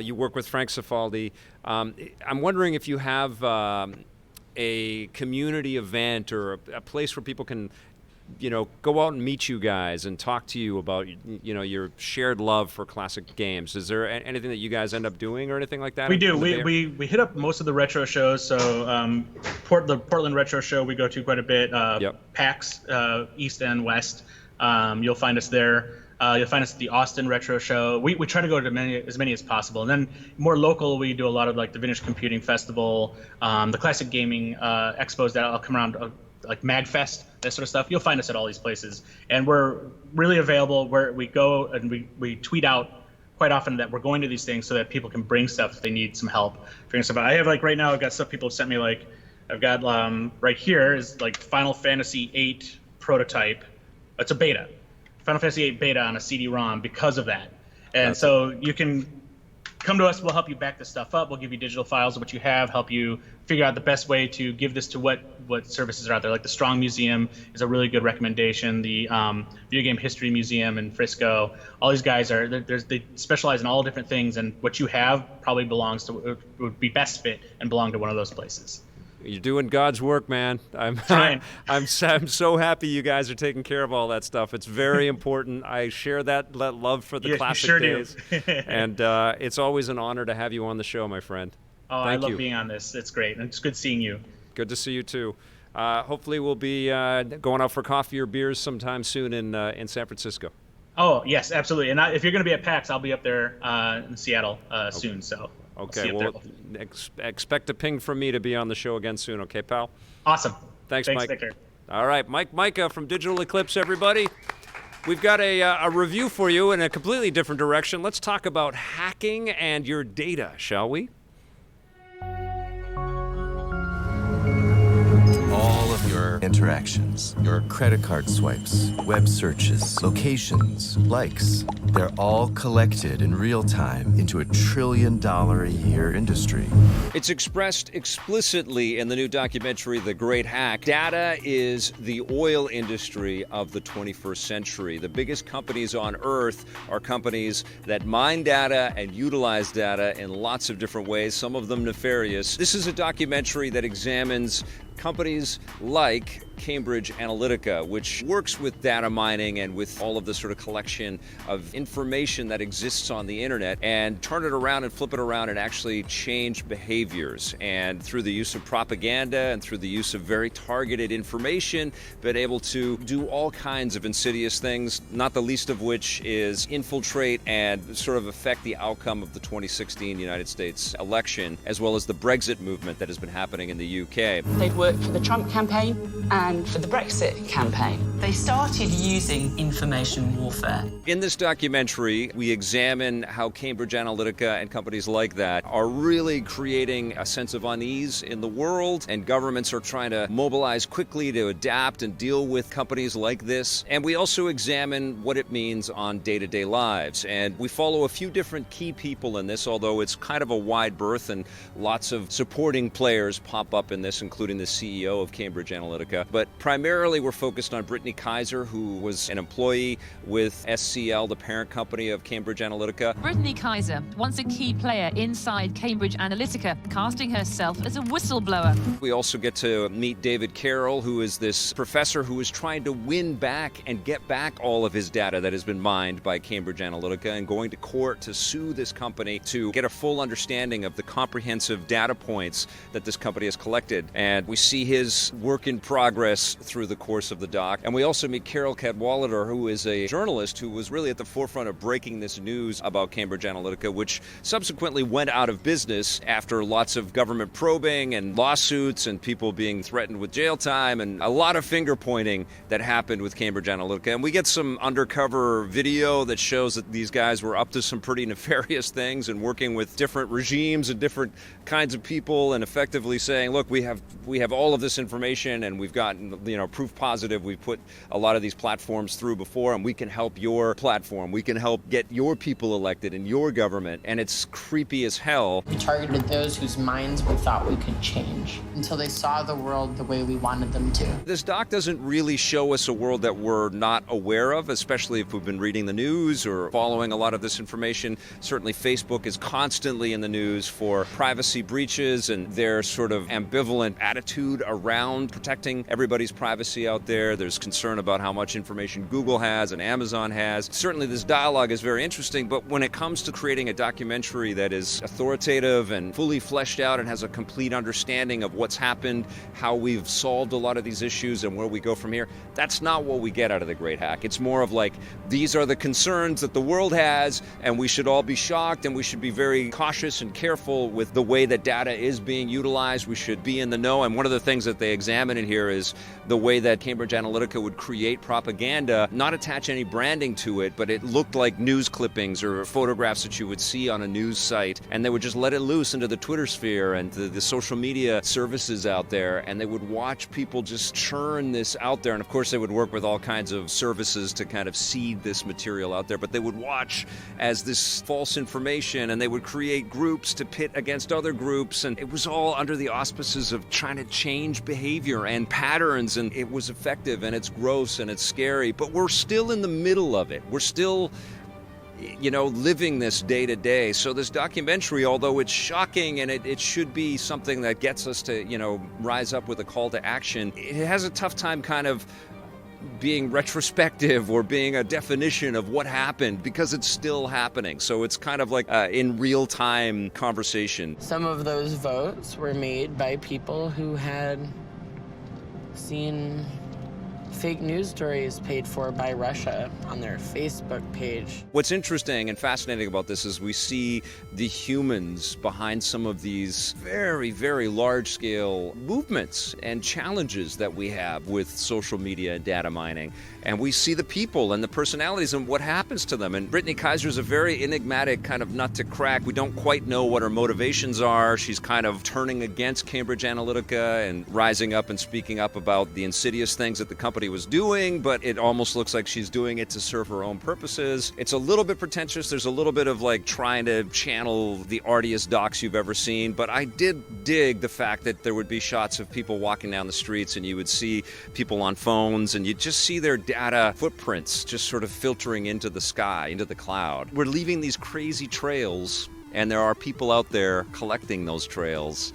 Speaker 1: You work with Frank Cifaldi. I'm wondering if you have a community event or a place where people can, go out and meet you guys and talk to you about, your shared love for classic games. Is there anything that you guys end up doing or anything like that?
Speaker 2: We do. We hit up most of the retro shows. So the Portland Retro Show we go to quite a bit. PAX, East and West. You'll find us there. You'll find us at the Austin Retro Show. We try to go to as many as possible. And then more local, we do a lot of like the Vintage Computing Festival, the classic gaming expos that I'll come around, like MagFest, that sort of stuff. You'll find us at all these places. And we're really available where we go, and we tweet out quite often that we're going to these things so that people can bring stuff if they need some help figuring stuff out. I have like right now, I've got stuff people have sent me, like I've got right here is like Final Fantasy VIII prototype. It's a beta. Final Fantasy VIII beta on a CD-ROM because of that. And so you can come to us. We'll help you back this stuff up. We'll give you digital files of what you have, help you figure out the best way to give this to what services are out there. Like the Strong Museum is a really good recommendation. The Video Game History Museum in Frisco. All these guys they specialize in all different things, and what you have probably would be best fit and belong to one of those places.
Speaker 1: You're doing God's work, man. I'm so happy you guys are taking care of all that stuff. It's very important. I share that love for the classic days. And it's always an honor to have you on the show, my friend.
Speaker 2: Oh, I love being on this. It's great. And it's good seeing you.
Speaker 1: Good to see you, too. Hopefully we'll be going out for coffee or beers sometime soon in San Francisco.
Speaker 2: Oh, yes, absolutely. And if you're going to be at PAX, I'll be up there in Seattle soon. So.
Speaker 1: Okay, well, expect a ping from me to be on the show again soon, okay, pal?
Speaker 2: Awesome.
Speaker 1: Thanks, Mike.
Speaker 2: Victor.
Speaker 1: All right, Mike Mika from Digital Eclipse, everybody. We've got a review for you in a completely different direction. Let's talk about hacking and your data, shall we?
Speaker 3: All of your interactions, your credit card swipes, web searches, locations, likes, they're all collected in real time into $1 trillion a year industry.
Speaker 1: It's expressed explicitly in the new documentary, The Great Hack. Data is the oil industry of the 21st century. The biggest companies on Earth are companies that mine data and utilize data in lots of different ways, some of them nefarious. This is a documentary that examines companies like Cambridge Analytica, which works with data mining and with all of the sort of collection of information that exists on the internet, and turn it around and flip it around and actually change behaviors. And through the use of propaganda and through the use of very targeted information, been able to do all kinds of insidious things, not the least of which is infiltrate and sort of affect the outcome of the 2016 United States election, as well as the Brexit movement that has been happening in the UK.
Speaker 4: They've worked for the Trump campaign, ran for the Brexit campaign. They started using information warfare.
Speaker 1: In this documentary, we examine how Cambridge Analytica and companies like that are really creating a sense of unease in the world, and governments are trying to mobilize quickly to adapt and deal with companies like this. And we also examine what it means on day-to-day lives. And we follow a few different key people in this, although it's kind of a wide berth and lots of supporting players pop up in this, including the CEO of Cambridge Analytica. But primarily we're focused on Brittany Kaiser, who was an employee with SCL, the parent company of Cambridge Analytica.
Speaker 5: Brittany Kaiser, once a key player inside Cambridge Analytica, casting herself as a whistleblower.
Speaker 1: We also get to meet David Carroll, who is this professor who is trying to win back and get back all of his data that has been mined by Cambridge Analytica and going to court to sue this company to get a full understanding of the comprehensive data points that this company has collected. And we see his work in progress through the course of the doc. And we also meet Carol Cadwallader, who is a journalist who was really at the forefront of breaking this news about Cambridge Analytica, which subsequently went out of business after lots of government probing and lawsuits and people being threatened with jail time and a lot of finger pointing that happened with Cambridge Analytica. And we get some undercover video that shows that these guys were up to some pretty nefarious things and working with different regimes and different kinds of people and effectively saying, look, we have all of this information and we've gotten, proof positive. We've put a lot of these platforms through before and we can help your platform. We can help get your people elected in your government. And it's creepy as hell.
Speaker 6: We targeted those whose minds we thought we could change until they saw the world the way we wanted them to.
Speaker 1: This doc doesn't really show us a world that we're not aware of, especially if we've been reading the news or following a lot of this information. Certainly Facebook is constantly in the news for privacy breaches and their sort of ambivalent attitude around protecting everybody's privacy out there. There's concern about how much information Google has and Amazon has. Certainly this dialogue is very interesting, but when it comes to creating a documentary that is authoritative and fully fleshed out and has a complete understanding of what's happened, how we've solved a lot of these issues and where we go from here, that's not what we get out of The Great Hack. It's more of like, these are the concerns that the world has and we should all be shocked and we should be very cautious and careful with the way that data is being utilized. We should be in the know. And one of the things that they examine in here is the way that Cambridge Analytica would create propaganda, not attach any branding to it, but it looked like news clippings or photographs that you would see on a news site, and they would just let it loose into the Twitter sphere and the social media services out there, and they would watch people just churn this out there. And of course they would work with all kinds of services to kind of seed this material out there, but they would watch as this false information, and they would create groups to pit against other groups, and it was all under the auspices of trying to change behavior and patterns, and it was effective, and it's gross, and it's scary, but we're still in the middle of it. We're still living this day to day. So this documentary, although it's shocking and it should be something that gets us to, rise up with a call to action, it has a tough time kind of being retrospective or being a definition of what happened because it's still happening. So it's kind of like in real-time conversation.
Speaker 6: Some of those votes were made by people who had seen fake news stories paid for by Russia on their Facebook page.
Speaker 1: What's interesting and fascinating about this is we see the humans behind some of these very, very large-scale movements and challenges that we have with social media and data mining. And we see the people and the personalities and what happens to them. And Brittany Kaiser is a very enigmatic kind of nut to crack. We don't quite know what her motivations are. She's kind of turning against Cambridge Analytica and rising up and speaking up about the insidious things that the company was doing, but it almost looks like she's doing it to serve her own purposes. It's a little bit pretentious. There's a little bit of like trying to channel the artiest docs you've ever seen, but I did dig the fact that there would be shots of people walking down the streets and you would see people on phones and you'd just see their data footprints just sort of filtering into the sky, into the cloud. We're leaving these crazy trails, and there are people out there collecting those trails,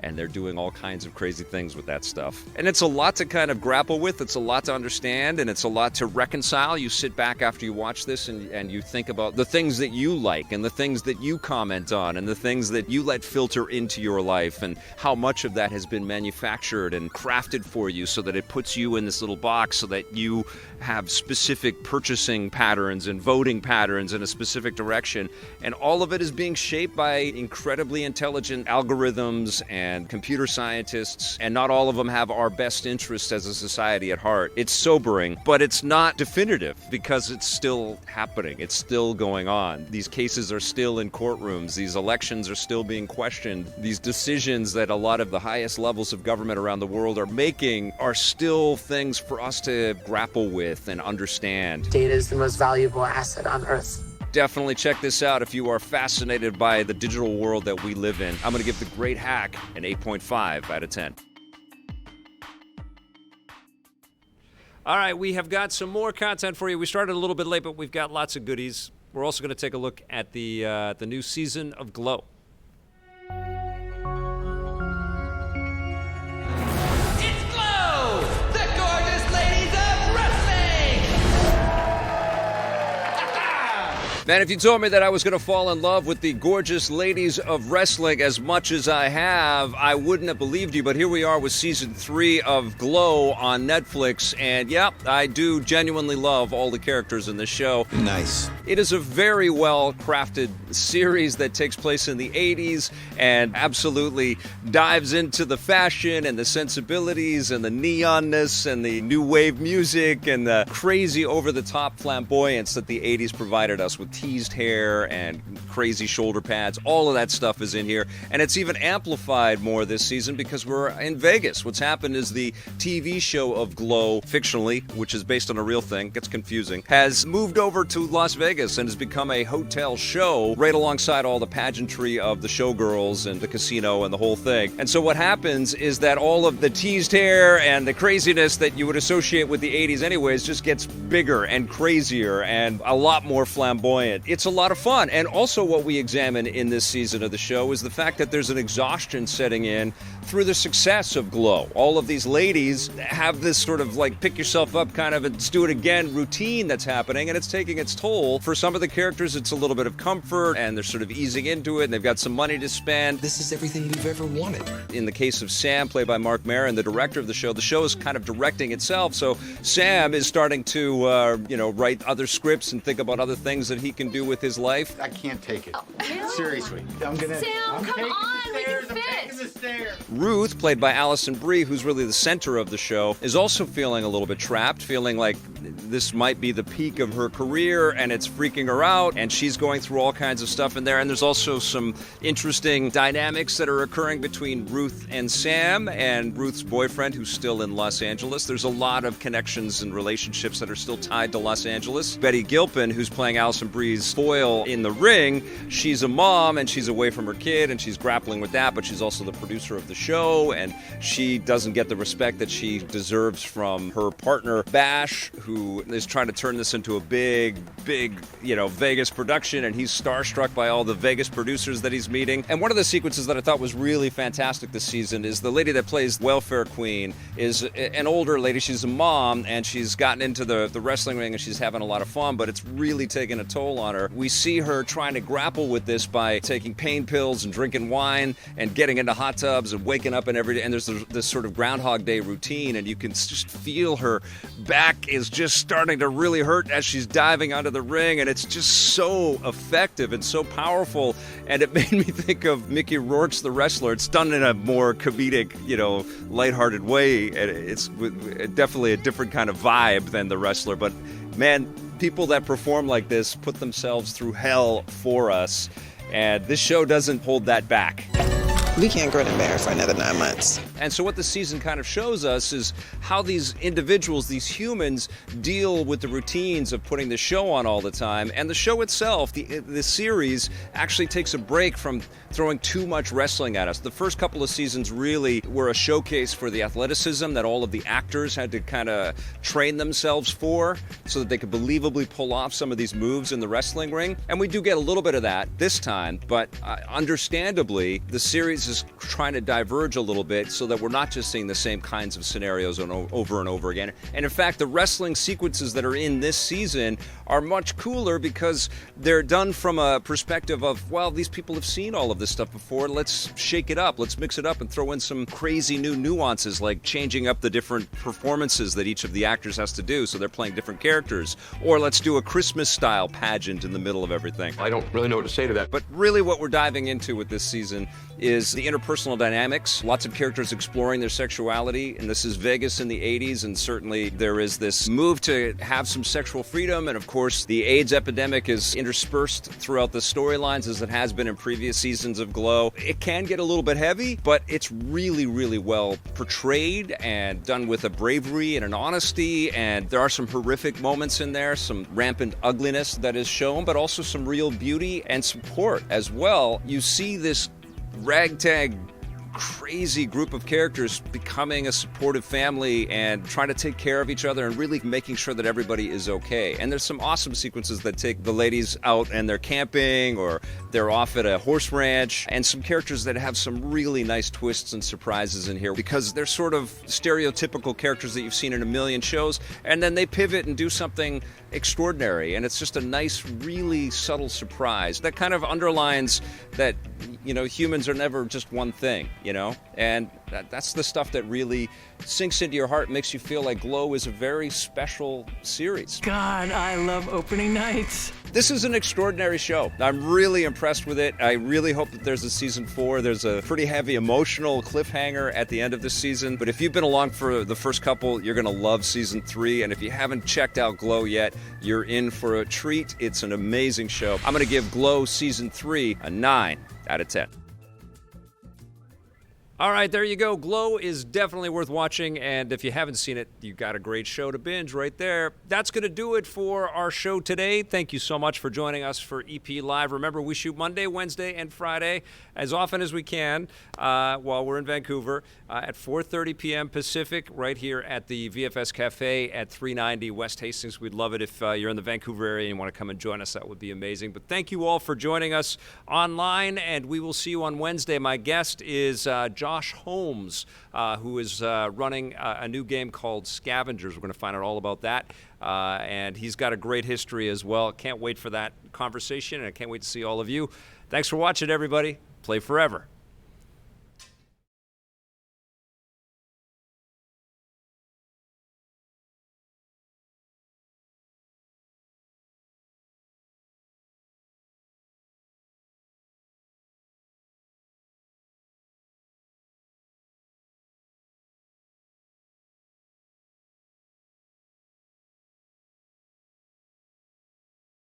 Speaker 1: and they're doing all kinds of crazy things with that stuff. And it's a lot to kind of grapple with, it's a lot to understand, and it's a lot to reconcile. You sit back after you watch this and you think about the things that you like and the things that you comment on and the things that you let filter into your life and how much of that has been manufactured and crafted for you so that it puts you in this little box so that you have specific purchasing patterns and voting patterns in a specific direction. And all of it is being shaped by incredibly intelligent algorithms and and computer scientists, and not all of them have our best interests as a society at heart. It's sobering, but it's not definitive because it's still happening. It's still going on. These cases are still in courtrooms. These elections are still being questioned. These decisions that a lot of the highest levels of government around the world are making are still things for us to grapple with and understand.
Speaker 6: Data is the most valuable asset on Earth.
Speaker 1: Definitely check this out if you are fascinated by the digital world that we live in. I'm going to give The Great Hack an 8.5 out of 10. All right, we have got some more content for you. We started a little bit late, but we've got lots of goodies. We're also going to take a look at the new season of Glow.
Speaker 7: It's Glow, the gorgeous ladies of wrestling!
Speaker 1: Man, if you told me that I was going to fall in love with the gorgeous ladies of wrestling as much as I have, I wouldn't have believed you. But here we are with season 3 of Glow on Netflix. And yeah, I do genuinely love all the characters in this show.
Speaker 3: Nice.
Speaker 1: It is a very well-crafted series that takes place in the 80s and absolutely dives into the fashion and the sensibilities and the neonness and the new wave music and the crazy over-the-top flamboyance that the 80s provided us with teased hair and crazy shoulder pads. All of that stuff is in here, and it's even amplified more this season because we're in Vegas. What's happened is the TV show of Glow, fictionally, which is based on a real thing, gets confusing, has moved over to Las Vegas and has become a hotel show right alongside all the pageantry of the showgirls and the casino and the whole thing. And so what happens is that all of the teased hair and the craziness that you would associate with the 80s anyways just gets bigger and crazier and a lot more flamboyant. It's a lot of fun. And also what we examine in this season of the show is the fact that there's an exhaustion setting in through the success of Glow. All of these ladies have this sort of like pick yourself up kind of let's do it again routine that's happening, and it's taking its toll. For some of the characters, it's a little bit of comfort, and they're sort of easing into it, and they've got some money to spend.
Speaker 8: This is everything you've ever wanted.
Speaker 1: In the case of Sam, played by Mark Maron, the director of the show is kind of directing itself. So Sam is starting to, write other scripts and think about other things that he can do with his life.
Speaker 9: I can't take it. Seriously. I'm
Speaker 5: Sam, come on, we can fit.
Speaker 1: Ruth, played by Allison Brie, who's really the center of the show, is also feeling a little bit trapped, feeling like this might be the peak of her career and it's freaking her out, and she's going through all kinds of stuff in there. And there's also some interesting dynamics that are occurring between Ruth and Sam and Ruth's boyfriend, who's still in Los Angeles. There's a lot of connections and relationships that are still tied to Los Angeles. Betty Gilpin, who's playing Allison Brie's foil in the ring, she's a mom and she's away from her kid and she's grappling with that, but she's also the producer of the show, and she doesn't get the respect that she deserves from her partner Bash, who is trying to turn this into a big, Vegas production, and he's starstruck by all the Vegas producers that he's meeting. And one of the sequences that I thought was really fantastic this season is the lady that plays Welfare Queen is an older lady. She's a mom, and she's gotten into the wrestling ring, and she's having a lot of fun, but it's really taking a toll on her. We see her trying to grapple with this by taking pain pills and drinking wine and getting into hot tubs and waking up and every day, and there's this sort of Groundhog Day routine, and you can just feel her back is just starting to really hurt as she's diving onto the ring, and it's just so effective and so powerful, and it made me think of Mickey Rourke's The Wrestler. It's done in a more comedic, lighthearted way, and it's definitely a different kind of vibe than The Wrestler, but man, people that perform like this put themselves through hell for us, and this show doesn't hold that back.
Speaker 10: We can't grin and bear for another 9 months.
Speaker 1: And so what the season kind of shows us is how these individuals, these humans, deal with the routines of putting the show on all the time. And the show itself, the series, actually takes a break from throwing too much wrestling at us. The first couple of seasons really were a showcase for the athleticism that all of the actors had to kind of train themselves for so that they could believably pull off some of these moves in the wrestling ring. And we do get a little bit of that this time, but understandably, the series is trying to diverge a little bit so that we're not just seeing the same kinds of scenarios over and over again. And in fact, the wrestling sequences that are in this season are much cooler because they're done from a perspective of, well, these people have seen all of this stuff before. Let's shake it up. Let's mix it up and throw in some crazy new nuances, like changing up the different performances that each of the actors has to do, so they're playing different characters. Or let's do a Christmas-style pageant in the middle of everything.
Speaker 9: I don't really know what to say to that.
Speaker 1: But really what we're diving into with this season is the interpersonal dynamics. Lots of characters exploring their sexuality, and this is Vegas in the 80s, and certainly there is this move to have some sexual freedom, and of course the AIDS epidemic is interspersed throughout the storylines as it has been in previous seasons of Glow. It can get a little bit heavy, but it's really, really well portrayed and done with a bravery and an honesty, and there are some horrific moments in there, some rampant ugliness that is shown, but also some real beauty and support as well. You see this ragtag crazy group of characters becoming a supportive family and trying to take care of each other and really making sure that everybody is okay. And there's some awesome sequences that take the ladies out and they're camping or they're off at a horse ranch, and some characters that have some really nice twists and surprises in here because they're sort of stereotypical characters that you've seen in a million shows, and then they pivot and do something extraordinary, and it's just a nice, really subtle surprise that kind of underlines that, you know, humans are never just one thing, you know, and that's the stuff that really sinks into your heart, makes you feel like Glow is a very special series.
Speaker 6: God, I love opening nights.
Speaker 1: This is an extraordinary show. I'm really impressed with it. I really hope that there's a season 4. There's a pretty heavy emotional cliffhanger at the end of this season, but if you've been along for the first couple, you're gonna love season 3, and if you haven't checked out Glow yet, you're in for a treat. It's an amazing show. I'm gonna give Glow season 3 a 9 out of 10. All right, there you go. Glow is definitely worth watching, and if you haven't seen it, you got a great show to binge right there. That's going to do it for our show today. Thank you so much for joining us for EP Live. Remember, we shoot Monday, Wednesday, and Friday as often as we can while we're in Vancouver at 4:30 p.m. Pacific right here at the VFS Cafe at 390 West Hastings. We'd love it if you're in the Vancouver area and you want to come and join us. That would be amazing. But thank you all for joining us online, and we will see you on Wednesday. My guest is Josh Holmes, who is running a new game called Scavengers. We're going to find out all about that, and he's got a great history as well. Can't wait for that conversation, and I can't wait to see all of you. Thanks for watching, everybody. Play forever.